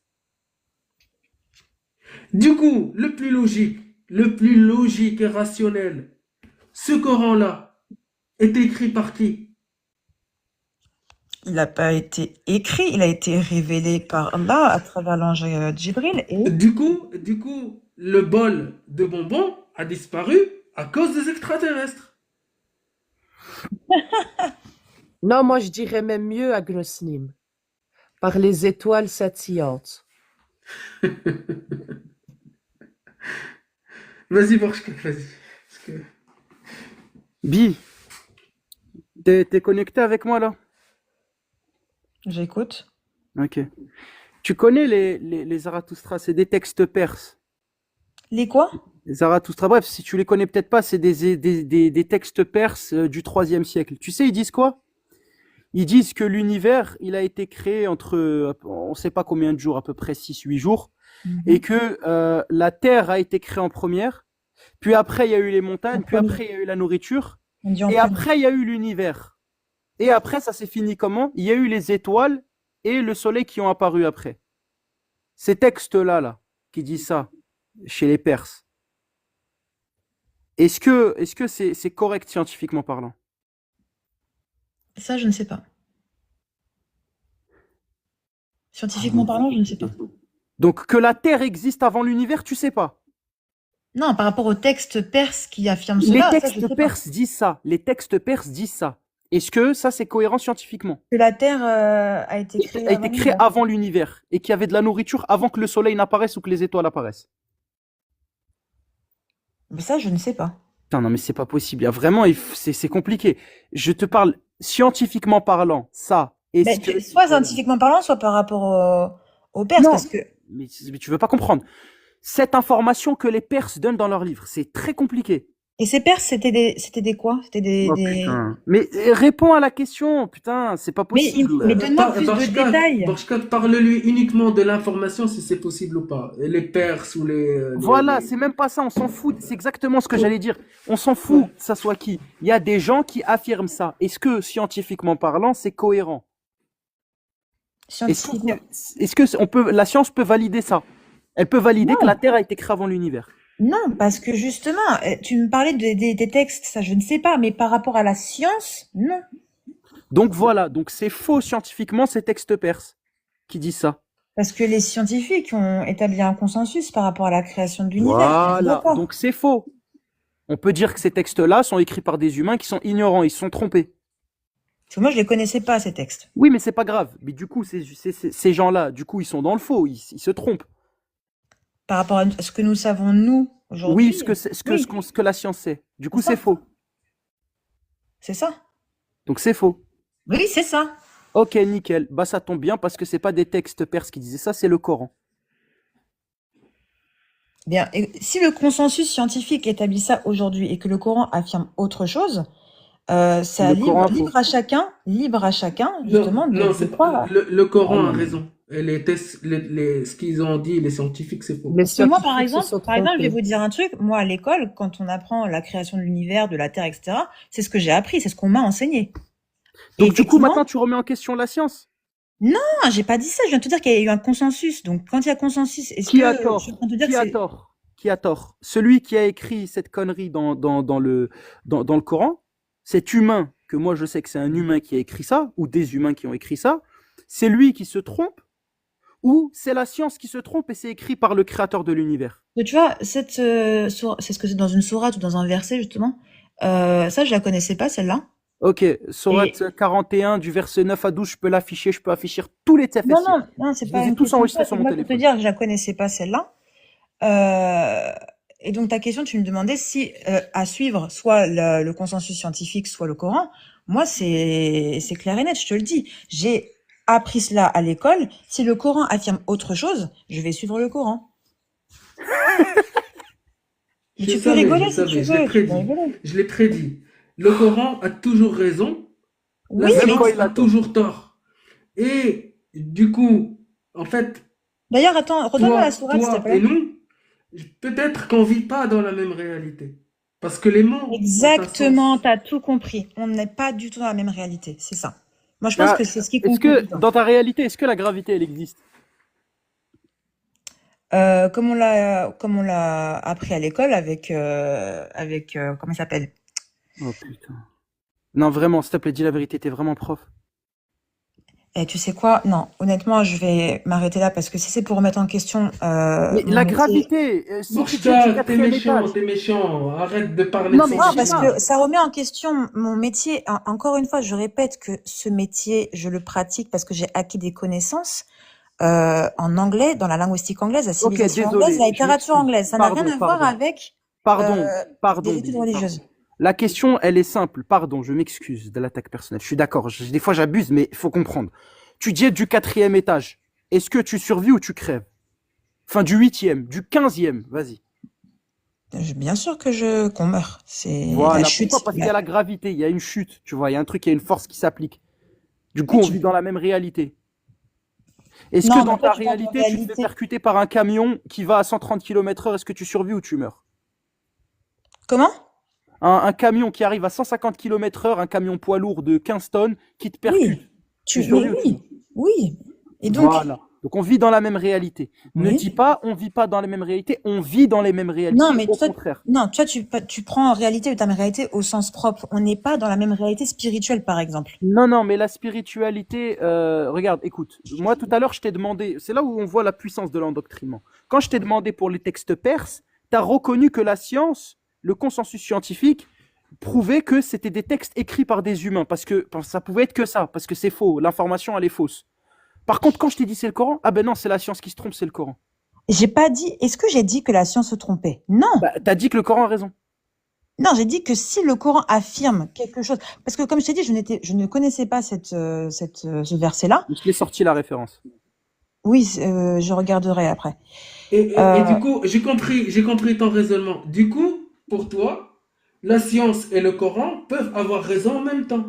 Du coup, le plus logique et rationnel, ce Coran-là est écrit par qui? Il n'a pas été écrit, il a été révélé par Allah à travers l'ange Djibril et Du coup, le bol de bonbons a disparu à cause des extraterrestres. Non, moi je dirais même mieux, Agnoslim, par les étoiles scintillantes. Vas-y, Borchka, vas-y. Parce que... Bi, t'es connecté avec moi là? j'écoute. Ok. Tu connais les Zarathustra, c'est des textes perses. Les quoi? Les Zarathustra, bref, si tu les connais peut-être pas, c'est des textes perses du 3e siècle. Tu sais, ils disent quoi? Ils disent que l'univers, il a été créé entre, on sait pas combien de jours, à peu près 6-8 jours, et que la Terre a été créée en première, puis après il y a eu les montagnes, puis après il y a eu la nourriture, On dit en et premier. après il y a eu l'univers. Et après, ça s'est fini comment? Il y a eu les étoiles et le soleil qui ont apparu après. Ces textes-là, là, qui disent ça, chez les Perses, est-ce que c'est correct scientifiquement parlant? Ça, je ne sais pas. Scientifiquement parlant, je ne sais pas. Donc, que la Terre existe avant l'univers, tu sais pas. Non, par rapport au texte perse qui affirme Les cela, ça, je textes sais pas. perses disent ça. Les textes perses disent ça. Est-ce que ça, c'est cohérent scientifiquement? Que la Terre a été créée A été avant créé l'univers. avant l'univers et qu'il y avait de la nourriture avant que le soleil n'apparaisse ou que les étoiles apparaissent. Mais ça, je ne sais pas. Putain, non, mais c'est pas possible. Il y a vraiment, c'est compliqué. Je te parle scientifiquement parlant. Ça. Mais soit scientifiquement parlant, soit par rapport aux Perses, Non, parce que... mais tu veux pas comprendre. Cette information que les Perses donnent dans leurs livres, c'est très compliqué. Et ces Perses, c'était des quoi? C'était Oh putain. Mais réponds à la question, putain, c'est pas Mais, possible. mais donne-moi plus de Barshkat, détails. Barshkat, parle-lui uniquement de l'information si c'est possible ou pas. Et les Perses ou Voilà, c'est même pas ça, on s'en fout. C'est exactement ce que Ouais. j'allais dire. On s'en fout que ça soit qui. Il y a des gens qui affirment ça. Est-ce que, scientifiquement parlant, c'est cohérent? Scientifiquement. Est-ce que la science peut valider ça? Elle peut valider que la Terre a été créée avant l'univers. Non, parce que justement, tu me parlais des textes, ça je ne sais pas, mais par rapport à la science, non. Donc voilà, donc c'est faux scientifiquement ces textes perses qui disent ça. Parce que les scientifiques ont établi un consensus par rapport à la création de l'univers. Je suis Voilà, d'accord. donc c'est faux. On peut dire que ces textes-là sont écrits par des humains qui sont ignorants, ils se sont trompés. Parce que moi, je les connaissais pas, ces textes. Oui, mais c'est pas grave. Mais du coup, ces gens-là, du coup, ils sont dans le faux, ils se trompent. Par rapport à ce que nous savons, nous, aujourd'hui. Oui, ce que la science sait. Du coup, C'est ça. c'est faux. C'est ça. Donc c'est faux. Oui, c'est ça. Ok, nickel. Bah ça tombe bien parce que c'est pas des textes perses qui disaient ça, c'est le Coran. Bien. Et si le consensus scientifique établit ça aujourd'hui et que le Coran affirme autre chose, ça Le Coran libre à chacun, justement, Non, de croire. le Coran Ah, a non. raison. Et les tests, ce qu'ils ont dit, les scientifiques, c'est faux. Les Parce que moi, scientifiques se sont par exemple, je vais trompés. vous dire un truc. Moi, à l'école, quand on apprend la création de l'univers, de la Terre, etc., c'est ce que j'ai appris, c'est ce qu'on m'a enseigné. Et Donc du coup, effectivement, maintenant, tu remets en question la science. non, j'ai pas dit ça. Je viens de te dire qu'il y a eu un consensus. Donc, quand il y a consensus, est-ce Qui a que tort? je suis en train de te dire Qui que a c'est... tort? Qui a tort? Celui qui a écrit cette connerie dans le Coran, cet humain, que moi je sais que c'est un humain qui a écrit ça, ou des humains qui ont écrit ça, c'est lui qui se trompe, ou c'est la science qui se trompe et c'est écrit par le créateur de l'univers? Mais tu vois, c'est ce que c'est dans une sourate ou dans un verset, justement. Ça, je la connaissais pas, celle-là. Ok, sourate Et 41 du verset 9 à 12, je peux l'afficher, je peux afficher tous les non, tafsirs. non, c'est Je pas les ai une tous question de enregistrés ça. sur C'est mon moi pour te téléphone. dire que je la connaissais pas, celle-là. Euh, et donc, ta question, tu me demandais si à suivre soit le consensus scientifique, soit le Coran. Moi, c'est clair et net, je te le dis. J'ai appris cela à l'école. Si le Coran affirme autre chose, je vais suivre le Coran. Mais tu peux rigoler si tu je l'ai veux. Tu peux prédit. rigoler. Je l'ai prédit. Le Coran a toujours raison, la Oui, mais Même quand science il a a tort. toujours tort. Et du coup, en fait, d'ailleurs, attends, redonne-moi la sourate, s'il te toi et plaît. nous, peut-être qu'on vit pas dans la même réalité. Parce que les mots ont un Exactement, sens. t'as tout compris. On n'est pas du tout dans la même réalité, c'est ça. Moi, je pense Ah, que c'est ce qui est-ce compte que le plus. dans ta réalité, est-ce que la gravité elle existe? Comme on l'a appris à l'école avec comment il s'appelle? Oh putain. Non, vraiment, s'il te plaît, dis la vérité, t'es vraiment prof. Et tu sais quoi? Non, honnêtement, je vais m'arrêter là parce que si c'est pour remettre en question Mais mon la métier. gravité, si tu es du Marshall, t'es quatrième méchant, étage. t'es méchant. Arrête de parler Non, de mais Non, son parce Schéma. que ça remet en question mon métier. Encore une fois, je répète que ce métier, je le pratique parce que j'ai acquis des connaissances en anglais, dans la linguistique anglaise, la Ok, civilisation anglaise, désolé, la je littérature m'excuse. anglaise. Ça n'a rien à voir Pardon. avec Pardon, des pardon, études Billy, religieuses. pardon. La question, elle est simple. Pardon, je m'excuse de l'attaque personnelle. Je suis d'accord. Des fois, j'abuse, mais il faut comprendre. Tu dis du quatrième étage. Est-ce que tu survis ou tu crèves? Enfin, du huitième, du 15e, vas-y. Bien sûr que qu'on meurt. C'est la Voilà. chute. Pourquoi? Parce qu'il y a la gravité, il y a une chute, tu vois, il y a un truc, il y a une force qui s'applique. Du coup, Oui, on vit dans la même réalité. Est-ce Non, que mais dans toi, ta tu parles de réalité, tu te fais réalité. percuter par un camion qui va à 130 km/h, est-ce que tu survis ou tu meurs? Comment? Un camion qui arrive à 150 km/h, un camion poids lourd de 15 tonnes qui te percute. Oui. Tu Mais survis ou tu oui. meurs? Oui. Et donc, Voilà. Donc on vit dans la même réalité. Ne oui. dis pas on vit pas dans les mêmes réalités, on vit dans les mêmes réalités, Non, mais au toi, contraire. tu prends en réalité ta réalité au sens propre. On n'est pas dans la même réalité spirituelle, par exemple. Non, mais la spiritualité, regarde, écoute, moi tout à l'heure je t'ai demandé, c'est là où on voit la puissance de l'endoctrinement. Quand je t'ai demandé pour les textes perses, tu as reconnu que la science, le consensus scientifique, prouvait que c'était des textes écrits par des humains, parce que ça pouvait être que ça, parce que c'est faux, l'information elle est fausse. Par contre, quand je t'ai dit c'est le Coran, ah ben non, c'est la science qui se trompe, c'est le Coran. J'ai pas dit, est-ce que j'ai dit que la science se trompait? Non. Bah, t'as dit que le Coran a raison. Non, j'ai dit que si le Coran affirme quelque chose, parce que comme je t'ai dit, je ne connaissais pas ce verset-là. Je l'ai sorti la référence. Oui, je regarderai après. Et Euh, du coup, j'ai compris ton raisonnement. Du coup, pour toi, la science et le Coran peuvent avoir raison en même temps.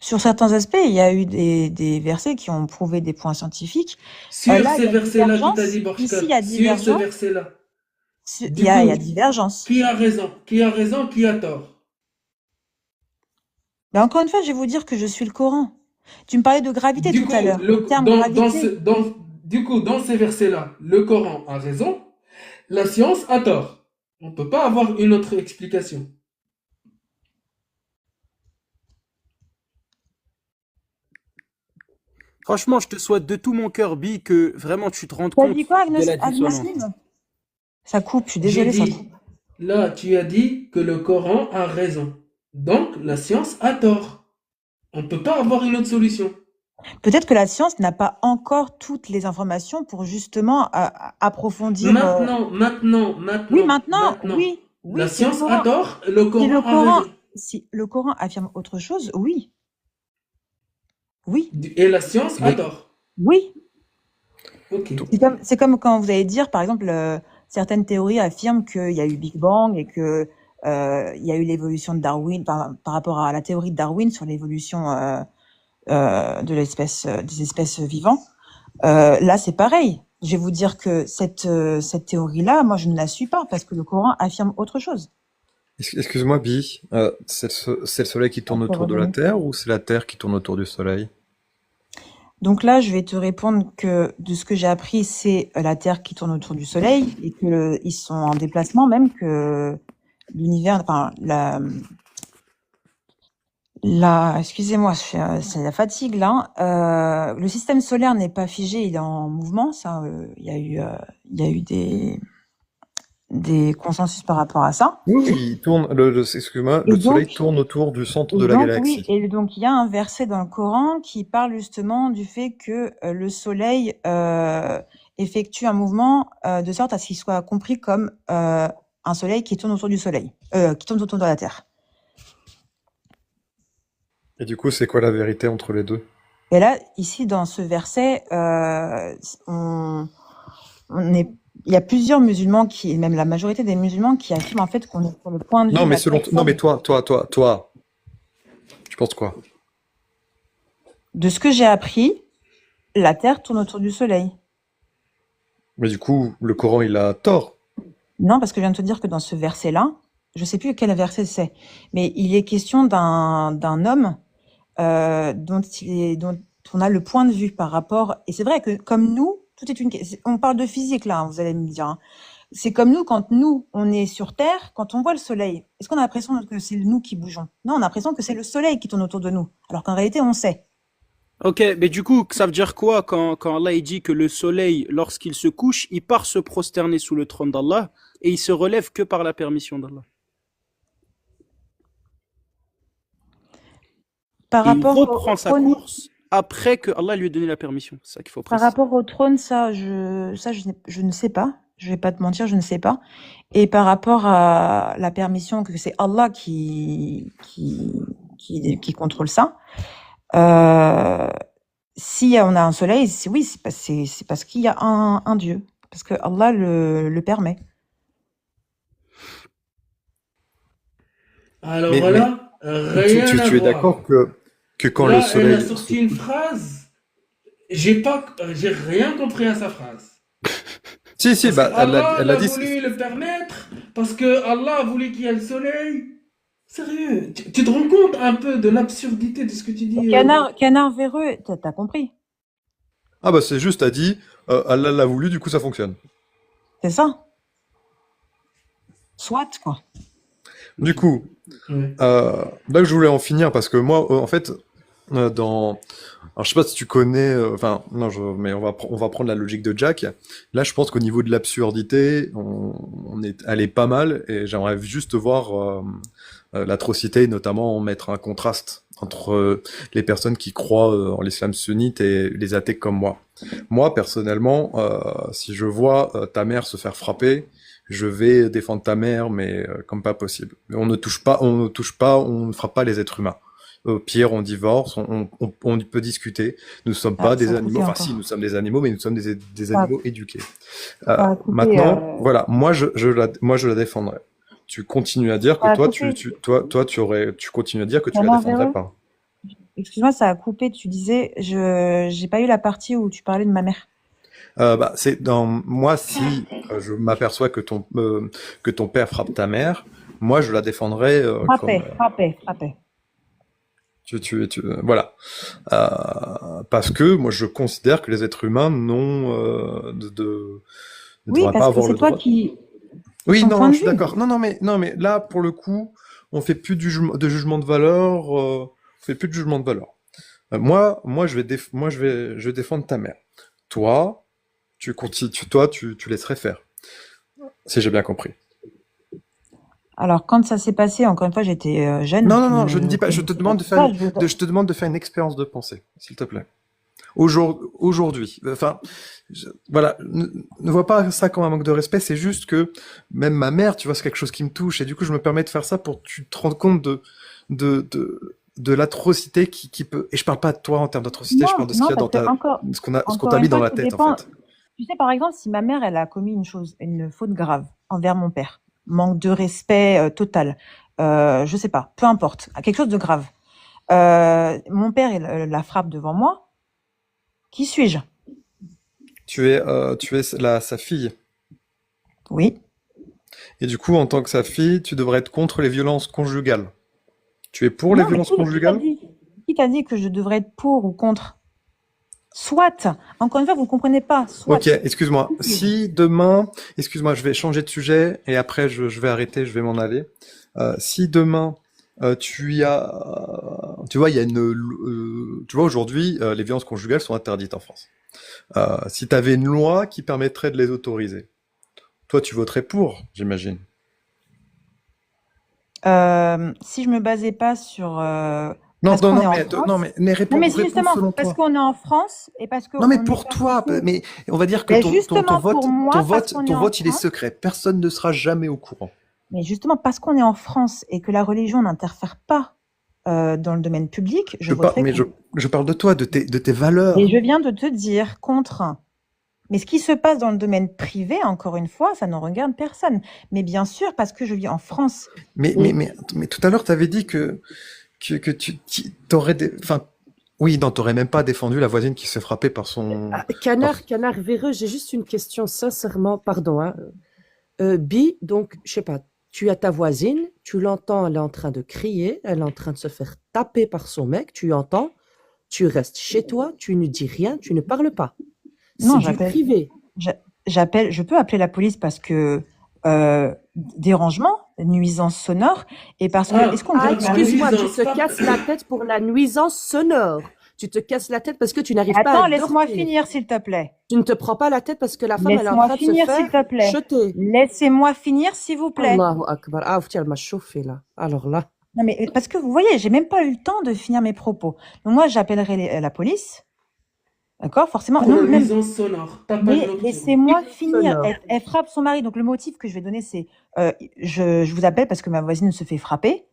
sur certains aspects, il y a eu des versets qui ont prouvé des points scientifiques. Sur Là, il ces y a versets-là que tu as divergence. dit, Ici, il y Borchka, a sur ce divergence. verset-là. Il Du y a coup, divergence. qui a raison? Qui a raison? Qui a tort? Mais encore une fois, je vais vous dire que je suis le Coran. Tu me parlais de gravité Du tout à coup, l'heure. Le terme gravité. du coup, dans ces versets-là, le Coran a raison, la science a tort. On ne peut pas avoir une autre explication. Franchement, je te souhaite de tout mon cœur, Bi, que vraiment tu te rendes T'as dit compte quoi, de la dissonance. Agnoslim? Ça coupe, je suis J'ai désolée, ça coupe. dit, là, tu as dit que le Coran a raison. Donc, la science a tort. On ne peut pas avoir une autre solution. Peut-être que la science n'a pas encore toutes les informations pour justement approfondir. Oui, maintenant, Maintenant. oui, La oui, si le science a Coran, tort, le si le Coran a Coran, raison. si le Coran affirme autre chose, oui, oui, Et la science a Oui. tort. oui. Ok. C'est comme quand vous allez dire, par exemple, certaines théories affirment qu'il y a eu Big Bang et que il y a eu l'évolution de Darwin par rapport à la théorie de Darwin sur l'évolution de l'espèce, des espèces vivantes. Là, c'est pareil. Je vais vous dire que cette théorie-là, moi, je ne la suis pas parce que le Coran affirme autre chose. Excuse-moi, Bi, c'est le soleil qui tourne Après, autour de la revenez. Terre ou c'est la Terre qui tourne autour du soleil? Donc là, je vais te répondre que de ce que j'ai appris, c'est la Terre qui tourne autour du Soleil et que ils sont en déplacement, même que l'univers, enfin excusez-moi, c'est la fatigue là. Le système solaire n'est pas figé, il est en mouvement. Ça, il y a eu des consensus par rapport à ça. Oui, oui, il tourne, excuse-moi, Et le soleil donc, tourne autour du centre Et de la donc, oui, galaxie. et donc il y a un verset dans le Coran qui parle justement du fait que le soleil effectue un mouvement de sorte à ce qu'il soit compris comme un soleil qui tourne autour du soleil, qui tourne autour de la Terre. Et du coup, c'est quoi la vérité entre les deux? Et là, ici, dans ce verset, on est, il y a plusieurs musulmans qui, même la majorité des musulmans, qui affirment en fait qu'on est sur le point de vue Non, de mais la Terre. non, mais toi, tu penses quoi? De ce que j'ai appris, la Terre tourne autour du soleil. Mais du coup, le Coran, il a tort. Non, parce que je viens de te dire que dans ce verset-là, je sais plus quel verset c'est, mais il est question d'un homme dont on a le point de vue par rapport. Et c'est vrai que comme nous, tout est on parle de physique là, hein, vous allez me dire. Hein. C'est comme nous quand nous on est sur Terre, quand on voit le Soleil. Est-ce qu'on a l'impression que c'est nous qui bougeons? Non, on a l'impression que c'est le Soleil qui tourne autour de nous, alors qu'en réalité on sait. Ok, mais du coup, ça veut dire quoi quand Allah il dit que le soleil, lorsqu'il se couche, il part se prosterner sous le trône d'Allah et il se relève que par la permission d'Allah. Par Et il rapport au reprend sa trône, course après que Allah lui ait donné la permission. C'est ça qu'il faut par préciser. rapport au trône, je ne sais pas. Je vais pas te mentir, je ne sais pas. Et par rapport à la permission que c'est Allah qui contrôle ça, euh, si on a un soleil, oui, c'est parce qu'il y a un Dieu, parce que Allah le permet. Alors Mais là, rien à tu es voir. d'accord que quand le Là, elle a soleil se sorti une couche... phrase. J'ai rien compris à sa phrase. Si, si, Parce que bah, Allah elle a l'a dit... voulu le permettre, parce que Allah a voulu qu'il y ait le soleil. Sérieux, tu te rends compte un peu de l'absurdité de ce que tu dis Canard véreux, t'as compris? Ah bah c'est juste, elle a dit, Allah l'a voulu, du coup ça fonctionne. C'est ça? Soit, quoi. Du coup, Ouais. là que je voulais en finir, parce que moi, en fait, dans... Alors je sais pas si tu connais, enfin, non, mais on va prendre la logique de Jack. Là, je pense qu'au niveau de l'absurdité, elle est pas mal, et j'aimerais juste voir l'atrocité, notamment mettre un contraste entre les personnes qui croient en l'islam sunnite et les athées comme moi. Moi, personnellement, si je vois ta mère se faire frapper, je vais défendre ta mère, mais comme pas possible. Mais on ne touche pas, on ne frappe pas les êtres humains. Au pire, on divorce, on peut discuter. Nous ne sommes pas Ah, des ça a animaux. coupé Enfin, si, encore. nous sommes des animaux, mais nous sommes des Ça a, animaux éduqués. ça a coupé. Maintenant, voilà, moi, je la défendrai. Tu continues à dire que Ça a toi, coupé. tu continues à dire que tu la Maman défendrais Véro, pas. excuse-moi, ça a coupé. Tu disais, j'ai pas eu la partie où tu parlais de ma mère. C'est dans moi si je m'aperçois que ton père frappe ta mère, moi je la défendrai comme Frappait. voilà. Parce que moi je considère que les êtres humains ne Oui, devraient pas parce que avoir c'est le toi droit. qui, Oui, ton non, point non, de je suis vue. d'accord. Non, mais là pour le coup, on fait plus de jugement de valeur. On fait plus de jugement de valeur. Moi je vais défendre ta mère. Toi, tu laisserais faire. Si j'ai bien compris. Alors, quand ça s'est passé, encore une fois, j'étais jeune, Non, je ne dis pas. Je te connaissais pas demande tout ça. Je veux- je te demande de faire une expérience de pensée, s'il te plaît. Aujourd'hui, enfin, voilà, ne vois pas ça comme un manque de respect. C'est juste que même ma mère, tu vois, c'est quelque chose qui me touche, et du coup, je me permets de faire ça pour que tu te rendes compte de l'atrocité qui peut. Et je parle pas de toi en termes d'atrocité, je parle de ce qu'il y a Parce dans que ce qu'on encore t'a une mis dans fois, la tout tête, en dépend. fait. Tu sais, par exemple, si ma mère, elle a commis une faute grave envers mon père, manque de respect total, je sais pas, peu importe, quelque chose de grave. Mon père, il la frappe devant moi. Qui suis-je? Tu es sa fille. Oui. Et du coup, en tant que sa fille, tu devrais être contre les violences conjugales. Tu es pour les Non, mais violences qui t'a conjugales? dit? Qui t'a dit que je devrais être pour ou contre? Soit. Encore une fois, vous ne comprenez pas. Ok, Soit. excuse-moi. Si demain, excuse-moi, je vais changer de sujet et après je vais arrêter, je vais m'en aller. Si demain tu vois, il y a tu vois aujourd'hui, les violences conjugales sont interdites en France. Si tu avais une loi qui permettrait de les autoriser, toi tu voterais pour, j'imagine. Si je me basais pas sur Non, parce qu'on est en non, France. mais Non, mais c'est réponds justement selon parce toi. qu'on est en France et parce Non, mais qu'on n'est pour pas toi, censé. mais on va dire que Ben justement pour moi, parce qu'on est ton en vote, il est France. secret. Personne ne sera jamais au courant. Mais justement parce qu'on est en France et que la religion n'interfère pas dans le domaine public, je voterai contre. Je parle de toi, de tes Et valeurs. je viens de te dire contre. Mais ce qui se passe dans le domaine privé, encore une fois, ça ne regarde personne. Mais bien sûr, parce que je vis en France. Mais tout à l'heure, tu avais dit que t'aurais enfin, oui, non, t'aurais même pas défendu la voisine qui se fait frapper par son, Canard véreux, j'ai juste une question, sincèrement, pardon. Hein. Bi, donc, je sais pas, tu as ta voisine, tu l'entends, elle est en train de crier, elle est en train de se faire taper par son mec, tu entends, tu restes chez toi, tu ne dis rien, tu ne parles pas. Non, C'est du privé. je peux appeler la police parce que dérangement, nuisance sonore, et parce que est-ce qu'on Ah, dirait que la excuse-moi, tu nuisance, te pas- casses la tête pour la nuisance sonore. Tu te casses la tête parce que tu n'arrives pas Attends, à laisse-moi dormir. finir, s'il te plaît. Tu ne te prends pas la tête parce que la femme, elle est en Laisse-moi train de se finir, s'il faire te plaît. jeter. Laissez-moi finir, s'il vous plaît. Allahu Akbar. Ah, elle m'a chauffé là. Alors là. Non, mais parce que vous voyez, j'ai même pas eu le temps de finir mes propos. Donc moi, j'appellerai la police. D'accord, forcément. Pour Non, la même. nuisance sonore. T'as pas Mais nocturne. laissez-moi finir. Sonore. Elle frappe son mari. Donc le motif que je vais donner, c'est je vous appelle parce que ma voisine se fait frapper.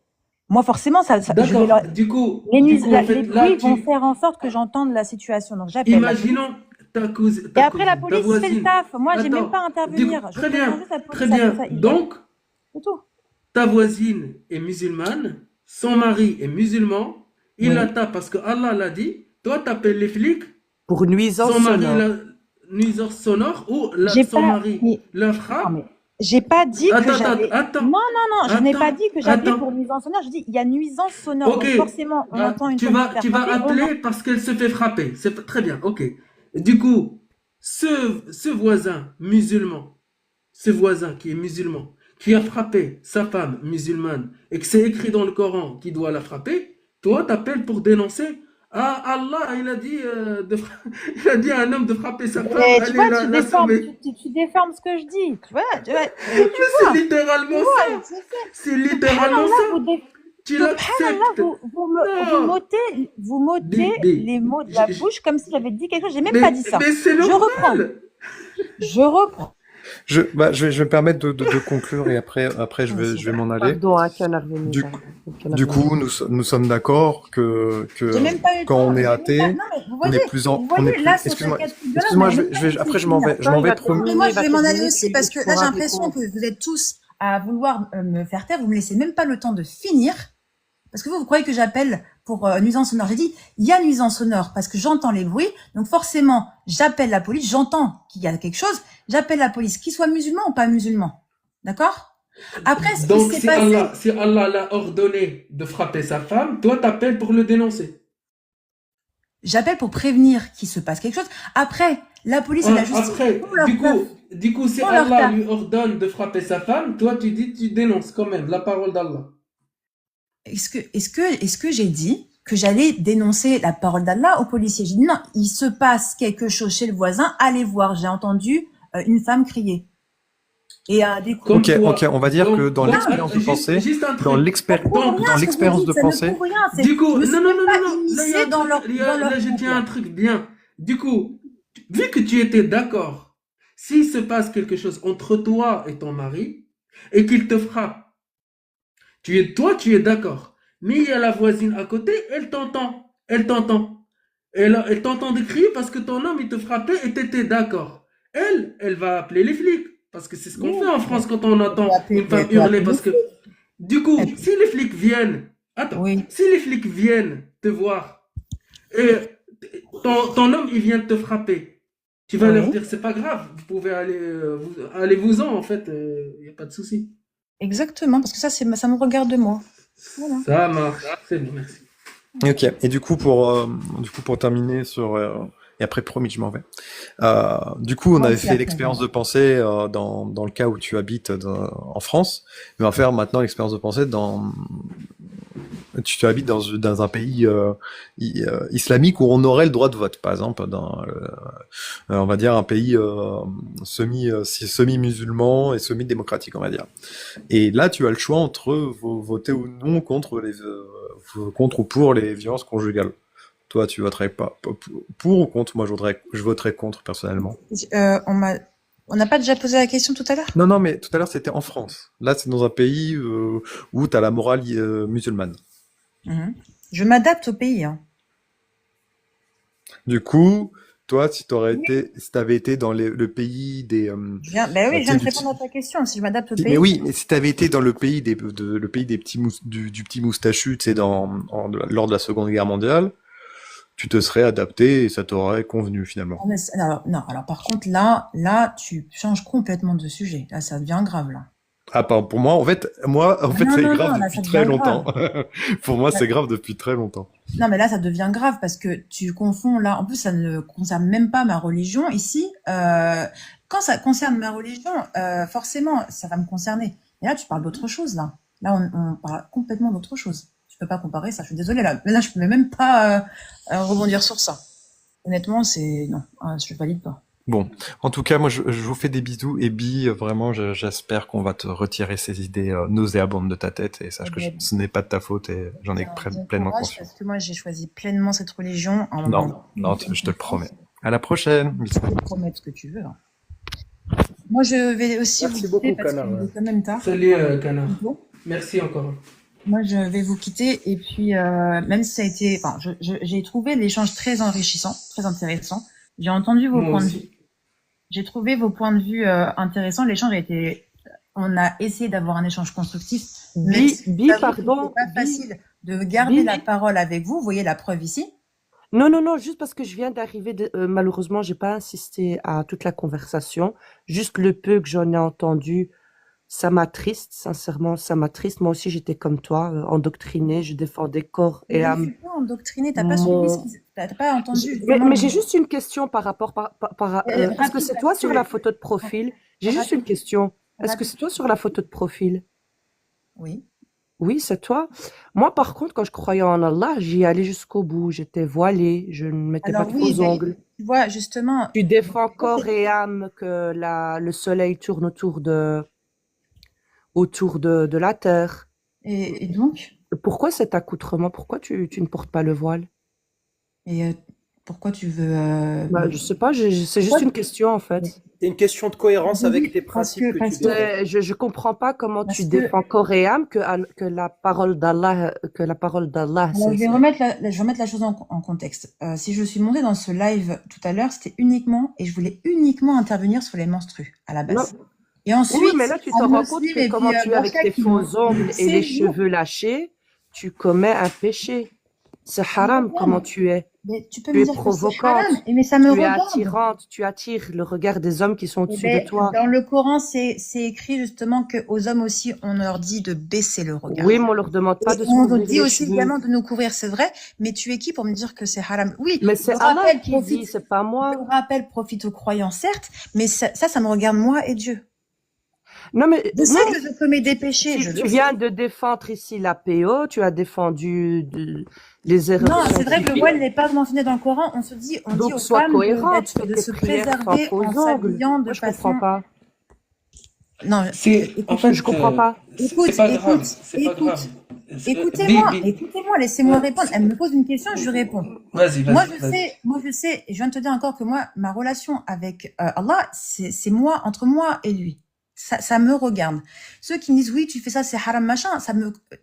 Moi, forcément, je vais D'accord. leur... Du coup, les en fait, les là, bruits vont faire en sorte que j'entende la situation. Donc j'appelle la police. imaginons ta cousine, Et après, la police fait le taf. Moi, j'ai même pas à Du coup, intervenir. Je très préviens bien, juste la police. très Après bien. ça, ils viennent. Donc, C'est tout. ta voisine est musulmane, son mari est musulman, il Oui. la tape parce que Allah l'a dit, toi t'appelles les flics, Pour nuisance son mari sonore. la nuisance sonore ou J'ai son pas. mari Mais... la Non, frappe. mais j'ai pas dit que j'avais. Attends, Non, je n'ai pas attends, dit que j'appelais attends. pour nuisance sonore. Je dis il y a nuisance sonore. Ok, Donc forcément, on entend une tu femme se vas, faire tu vas frapper, on appeler parce qu'elle se fait frapper. C'est très bien, ok. Du coup, ce voisin musulman, ce voisin qui est musulman, qui a frappé sa femme musulmane et que c'est écrit dans le Coran qu'il doit la frapper, toi t'appelles pour dénoncer. Ah, Allah, il a dit, il a dit à un homme de frapper sa femme, Et tu allez vois, la sauver. tu déformes ce que je dis. Tu vois, Mais c'est littéralement ça. C'est littéralement ça. Tu l'acceptes. Vous m'ôtez les mots de la bouche comme si j'avais dit quelque chose. J'ai même Mais, pas dit ça. mais c'est Je reprends. normal. Je reprends. je vais me permettre de conclure et après je vais m'en aller. Pardon, hein, Canard venu, Du, pardon. du coup, nous sommes d'accord J'ai même pas eu le quand temps. on est j'ai même pas- athée, Non, mais vous on voyez, est plus en, vous on est voyez, plus, là, sur ce excuse-moi, cas de figure-là, excuse-moi, vous n'avez même pas après laissé je m'en finir. vais, je m'en vais trop. Non, mais moi, Il je va vais m'en aller terminer, aussi parce que là, j'ai pourras l'impression répondre. que vous êtes tous à vouloir me faire taire. Vous me laissez même pas le temps de finir. Parce que vous croyez que j'appelle pour nuisance sonore. J'ai dit, il y a nuisance sonore parce que j'entends les bruits. Donc forcément, j'appelle la police. J'entends qu'il y a quelque chose. J'appelle la police, qu'il soit musulman ou pas musulman. D'accord? Après, ce qui Donc, s'est passé, si Allah l'a ordonné de frapper sa femme, toi, t'appelles pour le dénoncer. j'appelle pour prévenir qu'il se passe quelque chose. Après, la police et la justice Après, font leur taf. du coup, si Font leur Allah taf. lui ordonne de frapper sa femme, toi, tu dis, tu dénonces quand même la parole d'Allah. Est-ce que j'ai dit que j'allais dénoncer la parole d'Allah aux policiers? J'ai dit non, il se passe quelque chose chez le voisin, allez voir. J'ai entendu une femme crier. Et des coups. Comme Ok, toi. ok, on va dire Donc, que dans donc, l'expérience de pensée, juste un dans truc. Ça l'expérience, prouve rien, dans ce que vous l'expérience dites, de ça ne pensée, prouve rien. C'est- Du coup, je me suis non, même pas là, il y a immiscée un dans truc, leur, dans leur là, je tiens un couple. truc bien. Du coup, vu que tu étais d'accord, s'il se passe quelque chose entre toi et ton mari, et qu'il te frappe, toi, tu es d'accord. Mais il y a la voisine à côté, elle t'entend. Elle t'entend. Elle t'entend de crier parce que ton homme, il te frappait et t'étais d'accord. Elle va appeler les flics. Parce que c'est ce qu'on Oui, fait en France quand on elle peut entend appeler, une femme elle peut hurler. appeler Parce les que, du coup, flics. si les flics viennent, attends, Oui. si les flics viennent te voir et ton homme, il vient de te frapper, tu vas leur Oui. dire, c'est pas grave, vous pouvez aller, allez-vous-en, en fait, il n'y a pas de souci. Exactement, parce que ça me regarde moi. Voilà. Ça marche. C'est bon, merci. ok. Et du coup pour terminer sur, et après promis, je m'en vais. Du coup, on Moi avait aussi, fait après, l'expérience voilà. de pensée dans le cas où tu habites en France, mais on va faire maintenant l'expérience de pensée tu habites dans un pays islamique où on aurait le droit de vote, par exemple, on va dire un pays semi-musulman et semi-démocratique, on va dire. Et là, tu as le choix entre voter ou non contre ou pour les violences conjugales. Toi, tu voterais pas pour ou contre? Moi, je voterais contre personnellement. On n'a pas déjà posé la question tout à l'heure? Non, mais tout à l'heure, c'était en France. Là, c'est dans un pays où tu as la morale musulmane. Mhm. Je m'adapte au pays. Hein. Du coup, toi, si t'avais été dans le pays des, Ben oui, je tu viens sais, de répondre à ta question. Si je m'adapte au pays. mais oui, mais si t'avais été dans le pays le pays des petits du petit moustachu, tu sais, lors de la Seconde Guerre mondiale, tu te serais adapté et ça t'aurait convenu finalement. Non, non, alors par contre, là, tu changes complètement de sujet. Là, ça devient grave, là. Ah, pardon, pour moi, en fait, Non, c'est non, grave non, là, depuis ça très devient grave. longtemps. Pour moi, Là- c'est grave depuis très longtemps. Non, mais là, ça devient grave parce que tu confonds, là, en plus, ça ne concerne même pas ma religion. Ici, quand ça concerne ma religion, forcément, ça va me concerner. Et là, tu parles d'autre chose, là. Là, on parle complètement d'autre chose. Tu peux pas comparer ça, je suis désolée, là. Mais là, je peux même pas rebondir sur ça. Honnêtement, non, je valide pas. Bon, en tout cas, moi, je vous fais des bisous et vraiment, j'espère qu'on va te retirer ces idées nauséabondes de ta tête et sache que ce n'est pas de ta faute et j'en ai Bon pleinement courage, conscience. parce que moi, j'ai choisi pleinement cette religion. Non, je te le promets. À la prochaine. Tu peux promettre ce que tu veux. Hein. Moi, je vais aussi Merci vous quitter beaucoup, parce Canard. qu'il est quand même tard. Salut, Canard. Bon. Merci encore. Moi, je vais vous quitter et puis même si ça a été, enfin, j'ai trouvé l'échange très enrichissant, très intéressant. J'ai entendu vos Moi points de aussi. vue. J'ai trouvé vos points de vue intéressants. L'échange a été, on a essayé d'avoir un échange constructif. Même si Bi, j'avoue que pardon. c'est pas facile de garder Bi. la parole avec vous. Vous voyez la preuve ici. Non, juste parce que je viens d'arriver, malheureusement, j'ai pas insisté à toute la conversation. Juste le peu que j'en ai entendu, ça m'attriste, sincèrement, ça m'attriste. Moi aussi, j'étais comme toi, endoctrinée, je défendais corps et Mais je âme. suis pas endoctrinée. T'as pas Mon- suivi t'as pas entendu. Mais j'ai juste une question par rapport, parce que rapide, c'est parce toi que- sur la photo de profil. J'ai juste une question. Est-ce que c'est toi sur la photo de profil? Oui. Oui, c'est toi. Moi, par contre, quand je croyais en Allah, j'y allais jusqu'au bout. J'étais voilée, je ne mettais pas Alors de oui, faux ongles. tu vois justement. Tu défends corps et âme que le soleil tourne autour de la terre. Et donc. Pourquoi cet accoutrement? Pourquoi tu ne portes pas le voile? Et Pourquoi tu veux... Bah, je sais pas, c'est juste Pourquoi une question en fait. C'est une question de cohérence avec Oui, les principes que tu défends. Je comprends pas comment tu parce que défends Coréam que la parole d'Allah, alors, je vais remettre la chose en contexte. Si je suis montée dans ce live tout à l'heure, c'était uniquement, et je voulais uniquement intervenir sur les menstrues à la non. base. Et Oui, ensuite, mais là, tu te rends compte Muslim que et comment puis tu es avec Barka tes qui faux m'ont ongles et les séjour. cheveux lâchés, tu commets un péché. C'est haram comment tu es. Mais tu peux Tu me es dire que c'est haram, provocante, mais ça me tu es regarde. attirante, tu attires le regard des hommes qui sont Eh au-dessus de ben, toi. dans le Coran, c'est écrit justement que aux hommes aussi, on leur dit de baisser le regard. Oui, mais on leur demande pas Et de se on nous couvrir dit les aussi cheveux. également de nous couvrir, c'est vrai, mais tu es qui pour me dire que c'est haram? Oui, Mais le c'est Allah rappel qui dit, profite, c'est pas moi. le rappel profite aux croyants, certes, mais ça me regarde moi et Dieu. Non, mais Je sais non, que je commets des péchés, je tu le sais. viens de défendre ici la PO, tu as défendu les erreurs Non, c'est vrai que le scientifiques. voile n'est pas mentionné dans le Coran. On dit Donc, aux sois femmes cohérente, fais de tes se prières sans préserver faux en ongles. s'habillant de Moi, je façon. comprends pas. Non, En écoute, Je fait, comprends pas. écoute, c'est pas écoute, grave, c'est pas grave. écoutez-moi, Bi, écoutez-moi, laissez-moi répondre. Elle me pose une question, je réponds. vas-y, Moi, vas-y. je sais, et je viens de te dire encore que moi, ma relation avec Allah, c'est moi, entre moi et lui. Ça me regarde. Ceux qui me disent oui, tu fais ça, c'est haram, machin,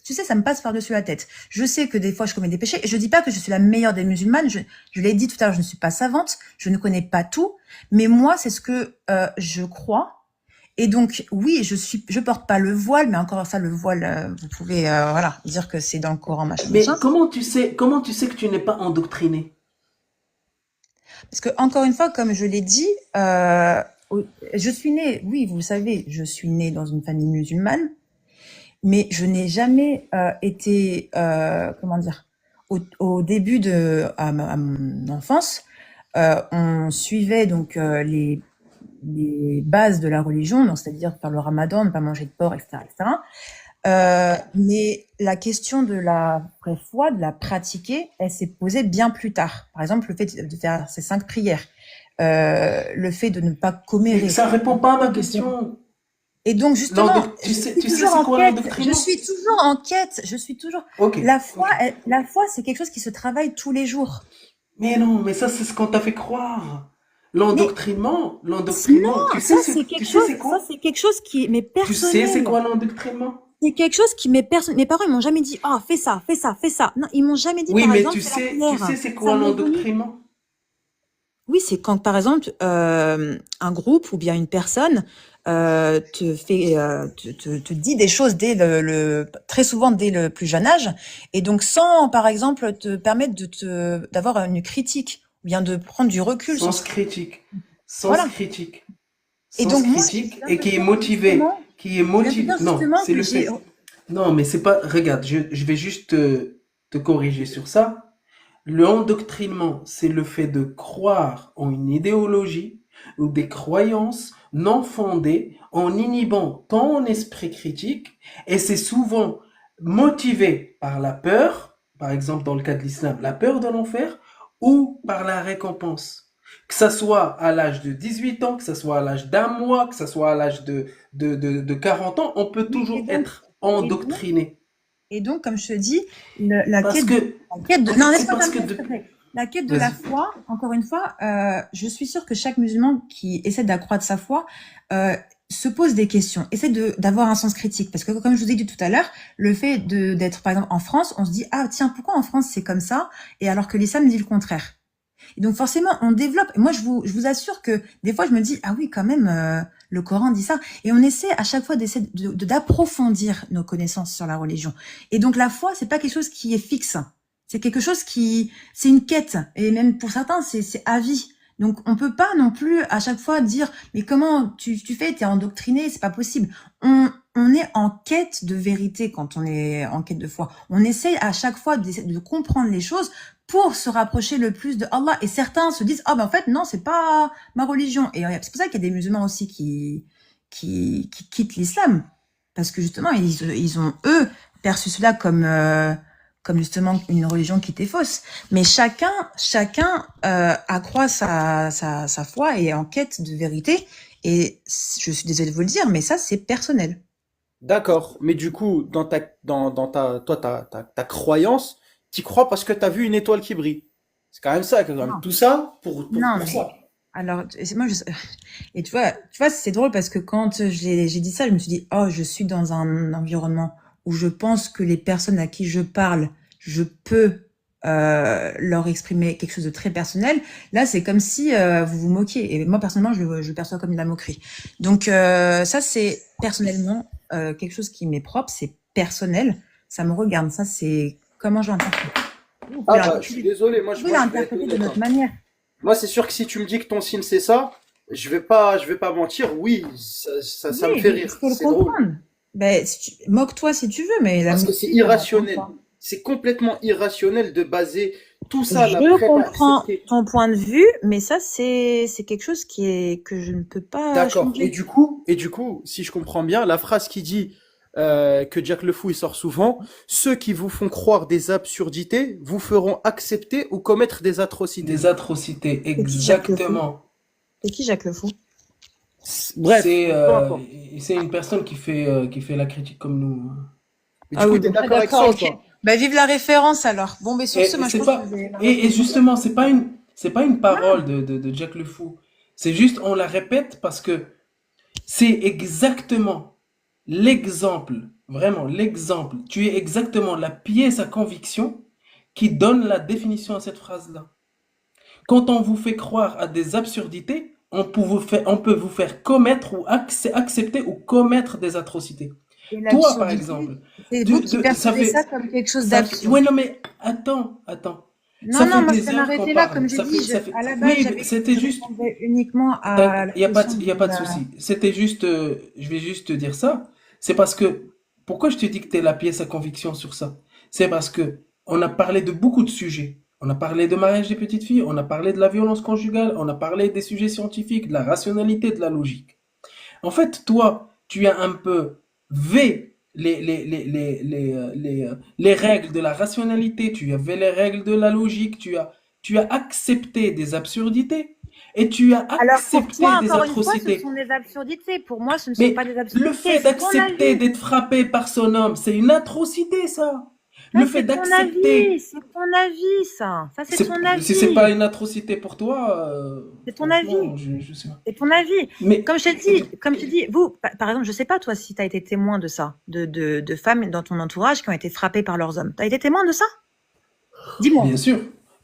tu sais, ça me passe par-dessus la tête. Je sais que des fois, je commets des péchés. Et je dis pas que je suis la meilleure des musulmanes. Je l'ai dit tout à l'heure, je ne suis pas savante. Je ne connais pas tout. Mais moi, c'est ce que je crois. Et donc, oui, je porte pas le voile, mais encore ça, le voile, vous pouvez, voilà, dire que c'est dans le Coran, machin, Mais machin. comment tu sais que tu n'es pas endoctriné? Parce que, encore une fois, comme je l'ai dit, je suis née, oui, vous le savez, je suis née dans une famille musulmane, mais je n'ai jamais été, comment dire, au début à mon enfance, on suivait donc les bases de la religion, donc c'est-à-dire faire le ramadan, ne pas manger de porc, etc., etc. Mais la question de la vraie foi, de la pratiquer, elle s'est posée bien plus tard. Par exemple, le fait de faire ces 5 prières, le fait de ne pas Mais commérer. ça répond pas à ma question. Et donc justement, Tu je sais, suis tu sais toujours c'est en quoi quête. Je l'endoctrinement? suis toujours en quête. Je suis toujours. Ok, La foi, ok. la foi, c'est quelque chose qui se travaille tous les jours. Mais non, mais ça c'est ce qu'on t'a fait croire. Mais L'endoctrinement, non, ça c'est tu quelque sais chose. c'est Ça quoi? c'est quelque chose qui m'est Tu sais c'est personnel. quoi l'endoctrinement? C'est quelque chose qui m'est personnel. Mes parents ils m'ont jamais dit oh fais ça, fais ça, fais ça. Non, ils m'ont jamais dit Oui, par mais exemple fais la tu prière. sais c'est Ça quoi m'est venu. l'endoctrinement? Oui, c'est quand par exemple un groupe ou bien une personne te fait te dit des choses dès très souvent dès le plus jeune âge et donc sans par exemple te permettre d'avoir une critique ou bien de prendre du recul sur Sens ce critique. Sens voilà. critique. Et Sens donc moi critique je viens et de te qui est dire motivé. justement, Qui est je viens de te motivé. dire Non, justement c'est que le j'ai fait. Non, mais c'est pas. Regarde, je vais juste te corriger sur ça. Le endoctrinement, c'est le fait de croire en une idéologie ou des croyances non fondées en inhibant ton esprit critique et c'est souvent motivé par la peur, par exemple dans le cas de l'islam, la peur de l'enfer ou par la récompense. Que ça soit à l'âge de 18 ans, que ça soit à l'âge d'un mois, que ça soit à l'âge de 40 ans, on peut oui, toujours être et donc endoctriné. Et donc, comme je te dis, Parce que, en non, fait, c'est laisse-moi parce que terminer, s'il te plaît. La quête de la Vas-y. foi, encore une fois, je suis sûre que chaque musulman qui essaie d'accroître sa foi se pose des questions, essaie d'avoir un sens critique. Parce que, comme je vous ai dit tout à l'heure, le fait d'être, par exemple, en France, on se dit, ah, tiens, pourquoi en France c'est comme ça, et alors que l'islam dit le contraire. Et donc forcément, on développe. Et moi, je vous assure que des fois, je me dis, ah oui, quand même, le Coran dit ça. Et on essaie à chaque fois d'essayer d'approfondir nos connaissances sur la religion. Et donc la foi, c'est pas quelque chose qui est fixe. C'est quelque chose c'est une quête. Et même pour certains, c'est à vie. Donc on peut pas non plus à chaque fois dire, mais comment tu fais, t'es endoctriné, c'est pas possible. On est en quête de vérité quand on est en quête de foi. On essaie à chaque fois de comprendre les choses pour se rapprocher le plus de Allah. Et certains se disent, ah ben en fait, non, c'est pas ma religion. Et c'est pour ça qu'il y a des musulmans aussi qui quittent l'islam. Parce que justement, ils ont, eux, perçu cela comme justement une religion qui était fausse. Mais chacun accroît sa foi et est en quête de vérité. Et je suis désolée de vous le dire, mais ça, c'est personnel. D'accord, mais du coup, ta croyance, t'y crois parce que t'as vu une étoile qui brille. C'est quand même ça, quand même. Non, Tout ça non, pour mais ça. alors, moi, et tu vois, c'est drôle parce que quand j'ai dit ça, je me suis dit, oh, je suis dans un environnement où je pense que les personnes à qui je parle, je peux leur exprimer quelque chose de très personnel. Là, c'est comme si vous vous moquiez. Et moi, personnellement, je le perçois comme de la moquerie. Donc, ça, c'est personnellement quelque chose qui m'est propre, c'est personnel. Ça me regarde. Ça, c'est comment je l'interprète. Vous Ah pouvez bah, je suis l'interpréter, désolé, vous pouvez je vais être l'interpréter de honnête, notre hein. manière. Moi, c'est sûr que si tu me dis que ton signe c'est ça, je vais pas mentir. Oui, ça me Oui, fait mais je rire. peux le C'est drôle. comprendre. Ben, moque-toi si tu veux, mais la Parce que c'est moquerie, encore une irrationnel. fois. C'est complètement irrationnel de baser tout ça, la Je prête à comprends accepter. ton point de vue, mais ça, c'est quelque chose que je ne peux pas D'accord. changer. Et du coup, si je comprends bien, la phrase qui dit que Jack le Fou il sort souvent, ceux qui vous font croire des absurdités vous feront accepter ou commettre des atrocités. Des atrocités, C'est qui Jacques le Fou? exactement. C'est qui Jacques le Fou? Bref, C'est peu importe. c'est une personne qui fait la critique comme nous. Mais Ah du coup, oui, t'es bon, d'accord avec ça d'accord, ou ok. pas? Bah, vive la référence alors. Bon, mais sur ce, Et moi, je c'est pense que pas vous avez la et référence. justement c'est pas une parole de Jack le Fou. C'est juste on la répète parce que c'est exactement l'exemple, vraiment l'exemple. Tu es exactement la pièce à conviction qui donne la définition à cette phrase-là. Quand on vous fait croire à des absurdités, on peut vous faire commettre ou accepter ou commettre des atrocités. Et Toi, par l'absurdité, exemple, c'est vous qui ça percevez fait, ça comme quelque chose d'absurde. ouais, non, mais attends. Non, Ça non, fait moi, je des vais heures qu'on m'arrêter là. Comme parle. j'ai dit, à la base, Oui, mais c'était je juste, répondais uniquement à la question il y a de pas de la... souci. C'était juste, je vais juste te dire ça. C'est parce que, pourquoi je te dis que t'es la pièce à conviction sur ça? C'est parce que on a parlé de beaucoup de sujets. On a parlé de mariage des petites filles, on a parlé de la violence conjugale, on a parlé des sujets scientifiques, de la rationalité, de la logique. En fait, toi, tu as un peu les règles de la rationalité, tu avais les règles de la logique, tu as accepté des absurdités et tu as Alors pour accepté toi, des encore une fois, ce atrocités. sont des absurdités. Pour moi, ce ne sont Mais pas des le absurdités. fait C'est ton d'accepter avis. d'être frappé par son homme, c'est une atrocité, ça. Ça, Le fait c'est ton avis. d'accepter, C'est ton avis, ça. Ça, c'est ton si c'est pas avis. une atrocité pour toi, C'est ton franchement, avis. je sais pas. C'est ton avis. Mais Comme je t'ai dit, vous, par exemple, je sais pas, toi, si tu as été témoin de ça, de femmes dans ton entourage qui ont été frappées par leurs hommes. Tu as été témoin de ça? Dis-moi.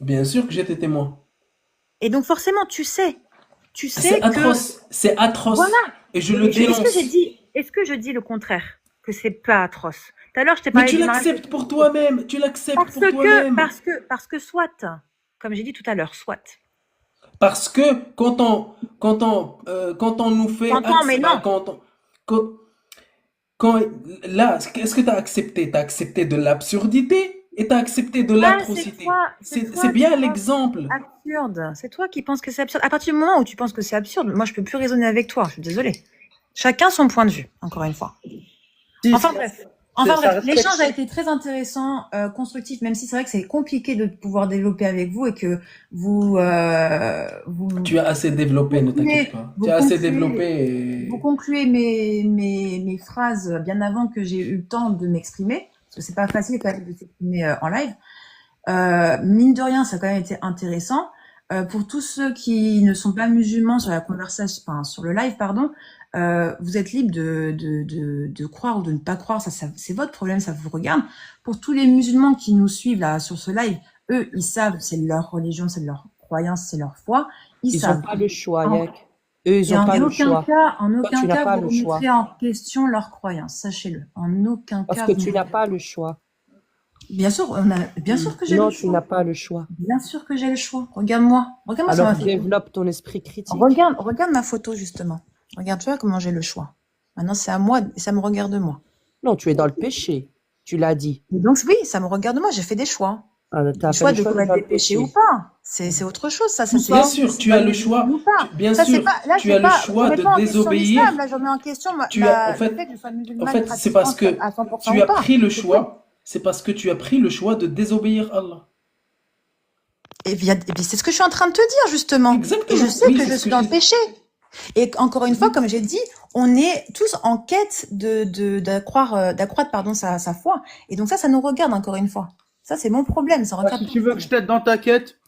bien sûr que j'étais témoin. Et donc, forcément, tu sais C'est que, atroce, c'est atroce. voilà. Et je le Est-ce que j'ai dénonce. dit, est-ce que je dis le contraire? Que c'est pas atroce? Tout à l'heure, je t'ai Mais parlé tu du mariage. l'acceptes pour toi-même, tu l'acceptes Parce pour que, toi-même. parce que soit, comme j'ai dit tout à l'heure, soit. Parce que quand on nous fait T'entends, mais non. quand, quand là, qu'est-ce que tu as accepté? Tu as accepté de l'absurdité et tu as accepté de Ah, l'atrocité. c'est toi C'est qui bien penses l'exemple. absurde. C'est toi qui penses que c'est absurde. À partir du moment où tu penses que c'est absurde, moi, je peux plus raisonner avec toi. Je suis désolée. Chacun son point de vue, encore une fois. Enfin bref. L'échange a été très intéressant, constructif, même si c'est vrai que c'est compliqué de pouvoir développer avec vous et que vous Tu as assez développé, ne t'inquiète pas. Tu as assez développé. vous concluez mes phrases bien avant que j'ai eu le temps de m'exprimer, parce que c'est pas facile quand même de s'exprimer en live. Mine de rien, ça a quand même été intéressant. Pour tous ceux qui ne sont pas musulmans sur la conversation, enfin sur le live, pardon, vous êtes libre de croire ou de ne pas croire, ça c'est votre problème, ça vous regarde. Pour tous les musulmans qui nous suivent là sur ce live, eux ils savent, c'est leur religion, c'est leur croyance, c'est leur foi, Ils savent. n'ont pas le choix, En- Yak. Eux, ils Et n'ont pas le en choix. aucun tu n'as cas, pas vous le choix. remettrez en question leur croyance, sachez-le. En aucun Parce cas. que vous tu ne- n'as pas le choix. Bien sûr, bien sûr que j'ai Non, le tu choix. n'as pas le choix. Bien sûr que j'ai le choix. Regarde-moi sur Alors ma photo. développe ton esprit critique. Regarde ma photo justement. Regarde, tu vois comment j'ai le choix. Maintenant, c'est à moi et ça me regarde moi. Non, tu es dans le péché. Tu l'as dit. Et donc oui, ça me regarde moi. J'ai fait des choix. Ah, t'as Le fait choix le de choix commettre dans des le péchés péché. ou pas. C'est autre chose. Ça c'est Bien sûr, tu as le choix. Bien sûr, tu as le choix de désobéir. Là, je remets en question En fait, que je sois En musulmane fait, c'est parce que à 100% tu ou as pas. pris le C'est choix. C'est parce que tu as pris le choix de désobéir à Allah. Et bien, c'est ce que je suis en train de te dire, justement. Exactement. Et je sais Oui, que c'est je ce suis que dans je le péché. Et encore une fois, comme j'ai dit, on est tous en quête d'accroître, pardon, sa foi. Et donc ça nous regarde encore une fois. Ça, c'est mon problème. Ça regarde Si tu veux que je t'aide dans ta quête,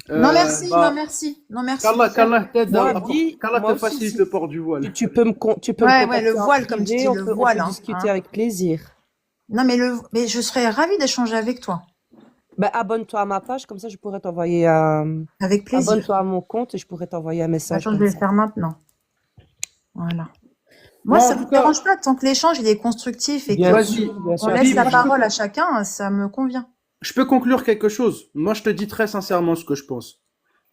Non, merci, non, Bah, merci, non, merci. qu'Allah t'aide Moi, qu'Allah moi te aussi, facilite si le port du voile. tu peux me Ouais, le contacter en voile, comme tu privé, dis, le on voile, peut hein, discuter hein. avec plaisir. Non, mais je serais ravie d'échanger avec toi. Ben, abonne-toi à ma page, comme ça je pourrais t'envoyer Avec plaisir. abonne-toi à mon compte et je pourrais t'envoyer un message Attends, je comme vais le ça. faire maintenant. Voilà. Moi, Moi, ça en me tout cas, dérange pas tant que l'échange il est constructif et Bien que vas-y. sûr, bien on sûr, laisse Puis, la moi, absolument. parole à chacun, ça me convient. je peux conclure quelque chose. Moi, je te dis très sincèrement ce que je pense.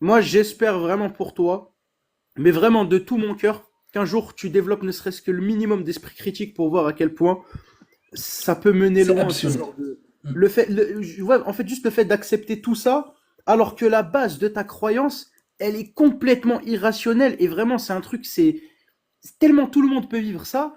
Moi, j'espère vraiment pour toi, mais vraiment de tout mon cœur, qu'un jour tu développes ne serait-ce que le minimum d'esprit critique pour voir à quel point ça peut mener C'est loin ce absurde. genre de. Ouais, en fait, juste le fait d'accepter tout ça, alors que la base de ta croyance, elle est complètement irrationnelle et vraiment, c'est un truc, c'est tellement tout le monde peut vivre ça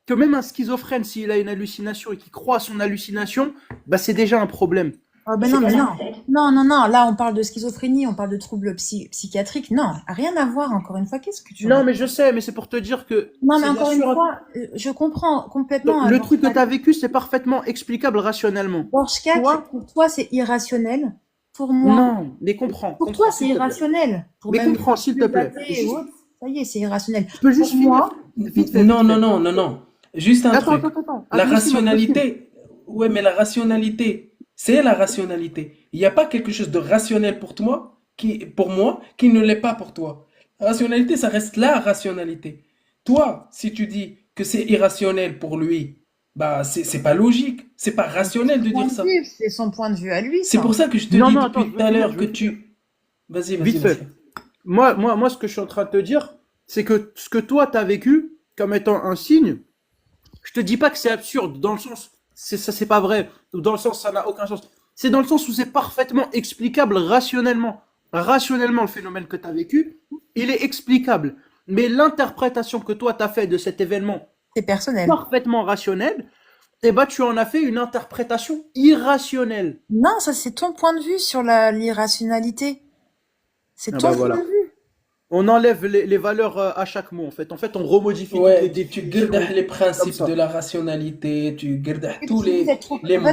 que même un schizophrène, s'il a une hallucination et qu'il croit à son hallucination, bah c'est déjà un problème. Oh, ben C'est non, pour mais ça. non. Non. Là, on parle de schizophrénie, on parle de troubles psychiatriques. Non, rien à voir, encore une fois. Qu'est-ce que tu Non, racontes? mais je sais, mais c'est pour te dire que Non, mais c'est bien encore une sûr. fois, je comprends complètement, Le Georges truc que tu Cal. as vécu, c'est parfaitement explicable rationnellement. Georges Cal, Toi, pour toi, c'est irrationnel. Pour moi, non, mais comprends, pour toi, comprends, c'est s'il te plaît. irrationnel. Pour Mais même comprends, s'il te les plaît. athées et Juste, autres, ça y est, c'est irrationnel. tu peux Pour juste finir moi, vite fait, Non, vite non, fait. non, non, non. Juste un Attends, truc. attends, attends. La Doucement, doucement. rationalité, ouais, mais la rationalité, c'est la rationalité. Il n'y a pas quelque chose de rationnel pour moi, qui ne l'est pas pour toi. La rationalité, ça reste la rationalité. Toi, si tu dis que c'est irrationnel pour lui, bah, c'est pas logique. C'est pas rationnel de dire ça. c'est son point de vue à lui, C'est ça. pour ça que je te Non, dis non, attends, depuis je tout veux à finir, l'heure je que veux finir. tu... Vas-y, Vite vas-y, fait. vas-y. Moi, ce que je suis en train de te dire, c'est que ce que toi, t'as vécu comme étant un signe, je te dis pas que c'est absurde, dans le sens, ça, c'est pas vrai, ou dans le sens, ça n'a aucun sens. C'est dans le sens où c'est parfaitement explicable rationnellement. Rationnellement, le phénomène que t'as vécu, il est explicable. Mais l'interprétation que toi, t'as fait de cet événement C'est personnel. parfaitement rationnel, eh ben, tu en as fait une interprétation irrationnelle. Non, ça, c'est ton point de vue sur l'irrationalité. C'est Ah ton bah point voilà. de vue. On enlève les valeurs à chaque mot, en fait. En fait, on remodifie toutes Ouais, les tu définitions gardes les comme principes ça. de la rationalité, tu gardes Et tous puis, vous êtes trop, les mots.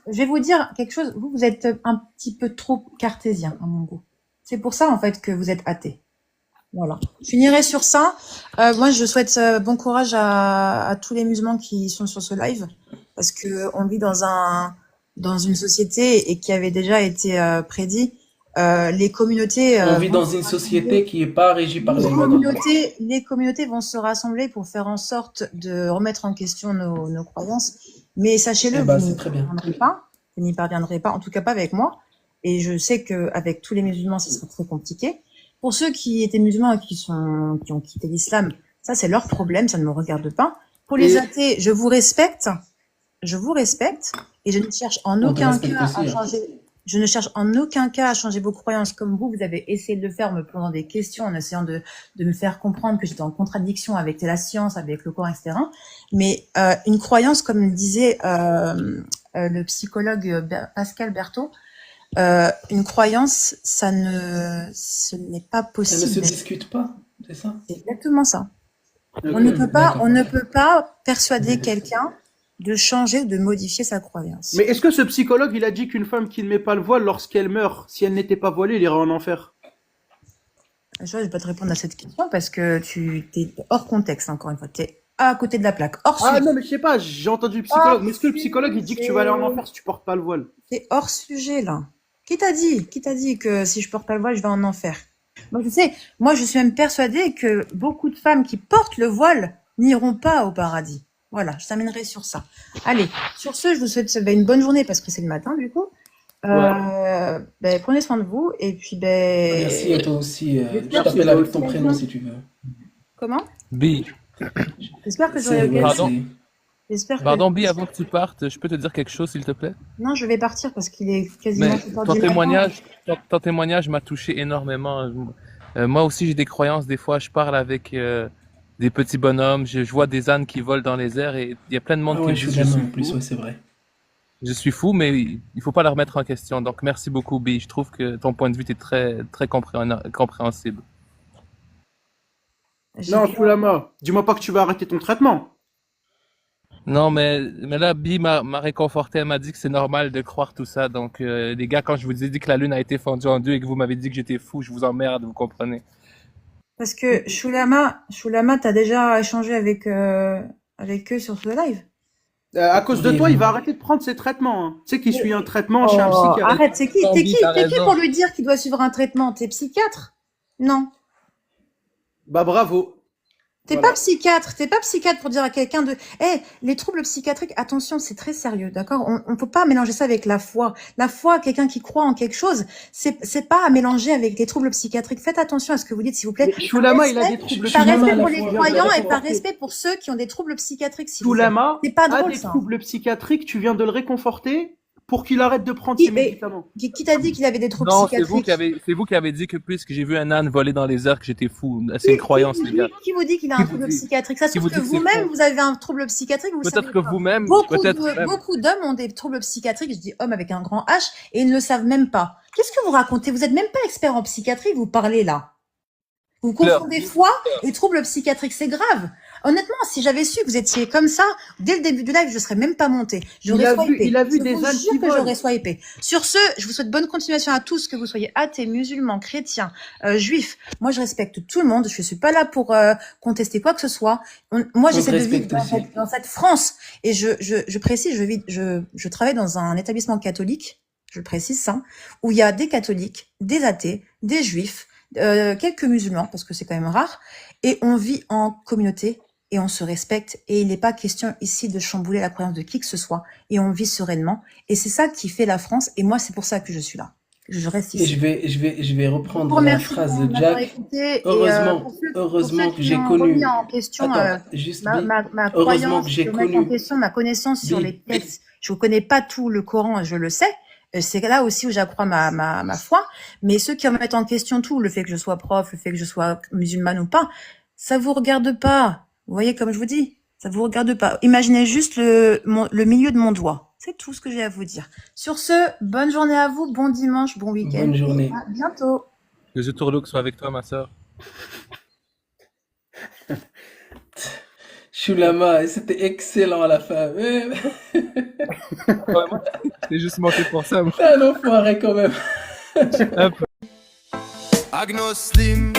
je vais vous dire quelque chose. Vous êtes un petit peu trop cartésien, à mon goût. C'est pour ça, en fait, que vous êtes athée. Voilà. Je finirai sur ça. Moi, je souhaite bon courage à tous les musulmans qui sont sur ce live, parce que on vit dans une société et qui avait déjà été prédit. Les communautés On vit vont dans se une rassembler. société qui n'est pas régie par les lois d'Allah. Les communautés vont se rassembler pour faire en sorte de remettre en question nos croyances. Mais sachez-le, Eh ben, vous c'est n'y très bien. parviendrez pas. Vous n'y parviendrez pas, en tout cas pas avec moi. Et je sais qu'avec tous les musulmans, ce sera très compliqué. Pour ceux qui étaient musulmans et qui ont quitté l'islam, ça c'est leur problème, ça ne me regarde pas. Pour les Et athées, je vous respecte, et je ne cherche en On te aucun respecte cas aussi, à hein. changer. Je ne cherche en aucun cas à changer vos croyances comme vous avez essayé de le faire en me posant des questions, en essayant de me faire comprendre que j'étais en contradiction avec la science, avec le Coran, etc. Mais une croyance, comme disait le psychologue Pascal Berthaud, une croyance, ce n'est pas Ça ne se possible. discute pas, c'est ça? C'est exactement ça. Ok. On ne peut pas, D'accord, on ne ok. peut pas persuader quelqu'un de changer ou de modifier sa croyance. Mais est-ce que ce psychologue, il a dit qu'une femme qui ne met pas le voile, lorsqu'elle meurt, si elle n'était pas voilée, elle irait en enfer? Je ne vais pas te répondre à cette question parce que tu es hors contexte, encore une fois. Tu es à côté de la plaque, hors Ah sujet. non, mais je sais pas, j'ai entendu le psychologue. Hors Mais est-ce que le psychologue, il dit que tu vas aller en enfer si tu portes pas le voile? C'est hors sujet, là. Qui t'a dit que si je porte pas le voile, je vais en enfer? Moi, je suis même persuadée que beaucoup de femmes qui portent le voile n'iront pas au paradis. Voilà, je terminerai sur ça. Allez, sur ce, je vous souhaite une bonne journée parce que c'est le matin, du coup. Prenez soin de vous et puis Merci à toi aussi. Je j'espère t'appelle que avec j'aurai ton prénom l'occasion. si tu veux. Comment? Bi, J'espère que j'aurai C'est l'occasion. pardon, J'espère que pardon, Bi, avant que tu partes, je peux te dire quelque chose, s'il te plaît? non, je vais partir parce qu'il est quasiment Mais 7 heures ton du matin. témoignage, ton témoignage m'a touché énormément. Moi aussi, j'ai des croyances. Des fois, je parle avec des petits bonhommes. Je vois des ânes qui volent dans les airs et il y a plein de monde Ah qui ouais, me je dit suis que je gamin suis en plus, fou. ouais, c'est vrai. Je suis fou, mais il faut pas la remettre en question. Donc, merci beaucoup, Bi. Je trouve que ton point de vue est très, très compréhensible. J'ai Non, bien- Soulama, dis-moi pas que tu vas arrêter ton traitement. Non, mais là, Bi m'a réconforté. Elle m'a dit que c'est normal de croire tout ça. Donc, les gars, quand je vous ai dit que la lune a été fendue en deux et que vous m'avez dit que j'étais fou, je vous emmerde, vous comprenez? Parce que Shulama, t'as déjà échangé avec eux sur ce live. À cause de Oui, toi, il va oui. arrêter de prendre ses traitements. Hein. Tu sais qu'il suit un traitement chez un Oh, psychiatre. arrête, c'est qui, Non, t'es Bi, qui, t'as t'es qui raison. pour lui dire qu'il doit suivre un traitement? T'es psychiatre? Non. Bah bravo. T'es Voilà. pas psychiatre pour dire à quelqu'un de, les troubles psychiatriques, attention, c'est très sérieux, d'accord? On peut pas mélanger ça avec la foi. La foi, quelqu'un qui croit en quelque chose, c'est pas à mélanger avec les troubles psychiatriques. Faites attention à ce que vous dites, s'il vous plaît. Mais Shulama, il a des troubles Par Shulama, respect à pour la les fois, croyants et par réconforter. respect pour ceux qui ont des troubles psychiatriques, s'il vous plaît. Shulama C'est pas a drôle, des ça. troubles psychiatriques, tu viens de le réconforter pour qu'il arrête de prendre Qui, ses médicaments. qui t'a dit qu'il avait des troubles Non, psychiatriques? c'est vous qui avez dit que puisque j'ai vu un âne voler dans les airs, que j'étais fou. C'est une croyance, les gars. Qui vous dit qu'il a Qui un vous trouble dit? psychiatrique? Ça se Qui trouve vous que dit que c'est vous-même, faux? vous avez un trouble psychiatrique, vous le savez Peut-être que pas. vous-même, Beaucoup peut-être même. beaucoup d'hommes ont des troubles psychiatriques, je dis hommes avec un grand H, et ils ne le savent même pas. Qu'est-ce que vous racontez? Vous êtes même pas expert en psychiatrie, vous parlez là. Vous confondez foi et troubles psychiatriques, c'est grave. Honnêtement, si j'avais su que vous étiez comme ça, dès le début du live, je serais même pas montée. Il a vu des ânes qui volent. J'aurais swipé. Sur ce, je vous souhaite bonne continuation à tous, que vous soyez athées, musulmans, chrétiens, juifs. Moi, je respecte tout le monde. Je suis pas là pour contester quoi que ce soit. Moi, j'essaie de vivre dans cette France. Et je précise, je travaille dans un établissement catholique, je précise ça, où il y a des catholiques, des athées, des juifs, quelques musulmans, parce que c'est quand même rare, et on vit en communauté et on se respecte, et il n'est pas question ici de chambouler la croyance de qui que ce soit, et on vit sereinement, et c'est ça qui fait la France, et moi c'est pour ça que je suis là. Je reste Et ici. je vais reprendre la phrase de Jack. Heureusement que j'ai connu. Juste ma croyance, en question, ma connaissance sur les textes. Je ne connais pas tout le Coran, je le sais. C'est là aussi où j'accrois ma foi. Mais ceux qui remettent en question tout, le fait que je sois prof, le fait que je sois musulmane ou pas, ça vous regarde pas. Vous voyez, comme je vous dis, ça vous regarde pas. Imaginez juste le milieu de mon doigt. C'est tout ce que j'ai à vous dire. Sur ce, bonne journée à vous, bon dimanche, bon week-end. Bonne journée. Et à bientôt. Que The Tourlook soit avec toi, ma sœur. Shulama, c'était excellent à la fin. C'est juste manqué pour ça, moi. T'es un enfoiré quand même. Un peu. Agnoslim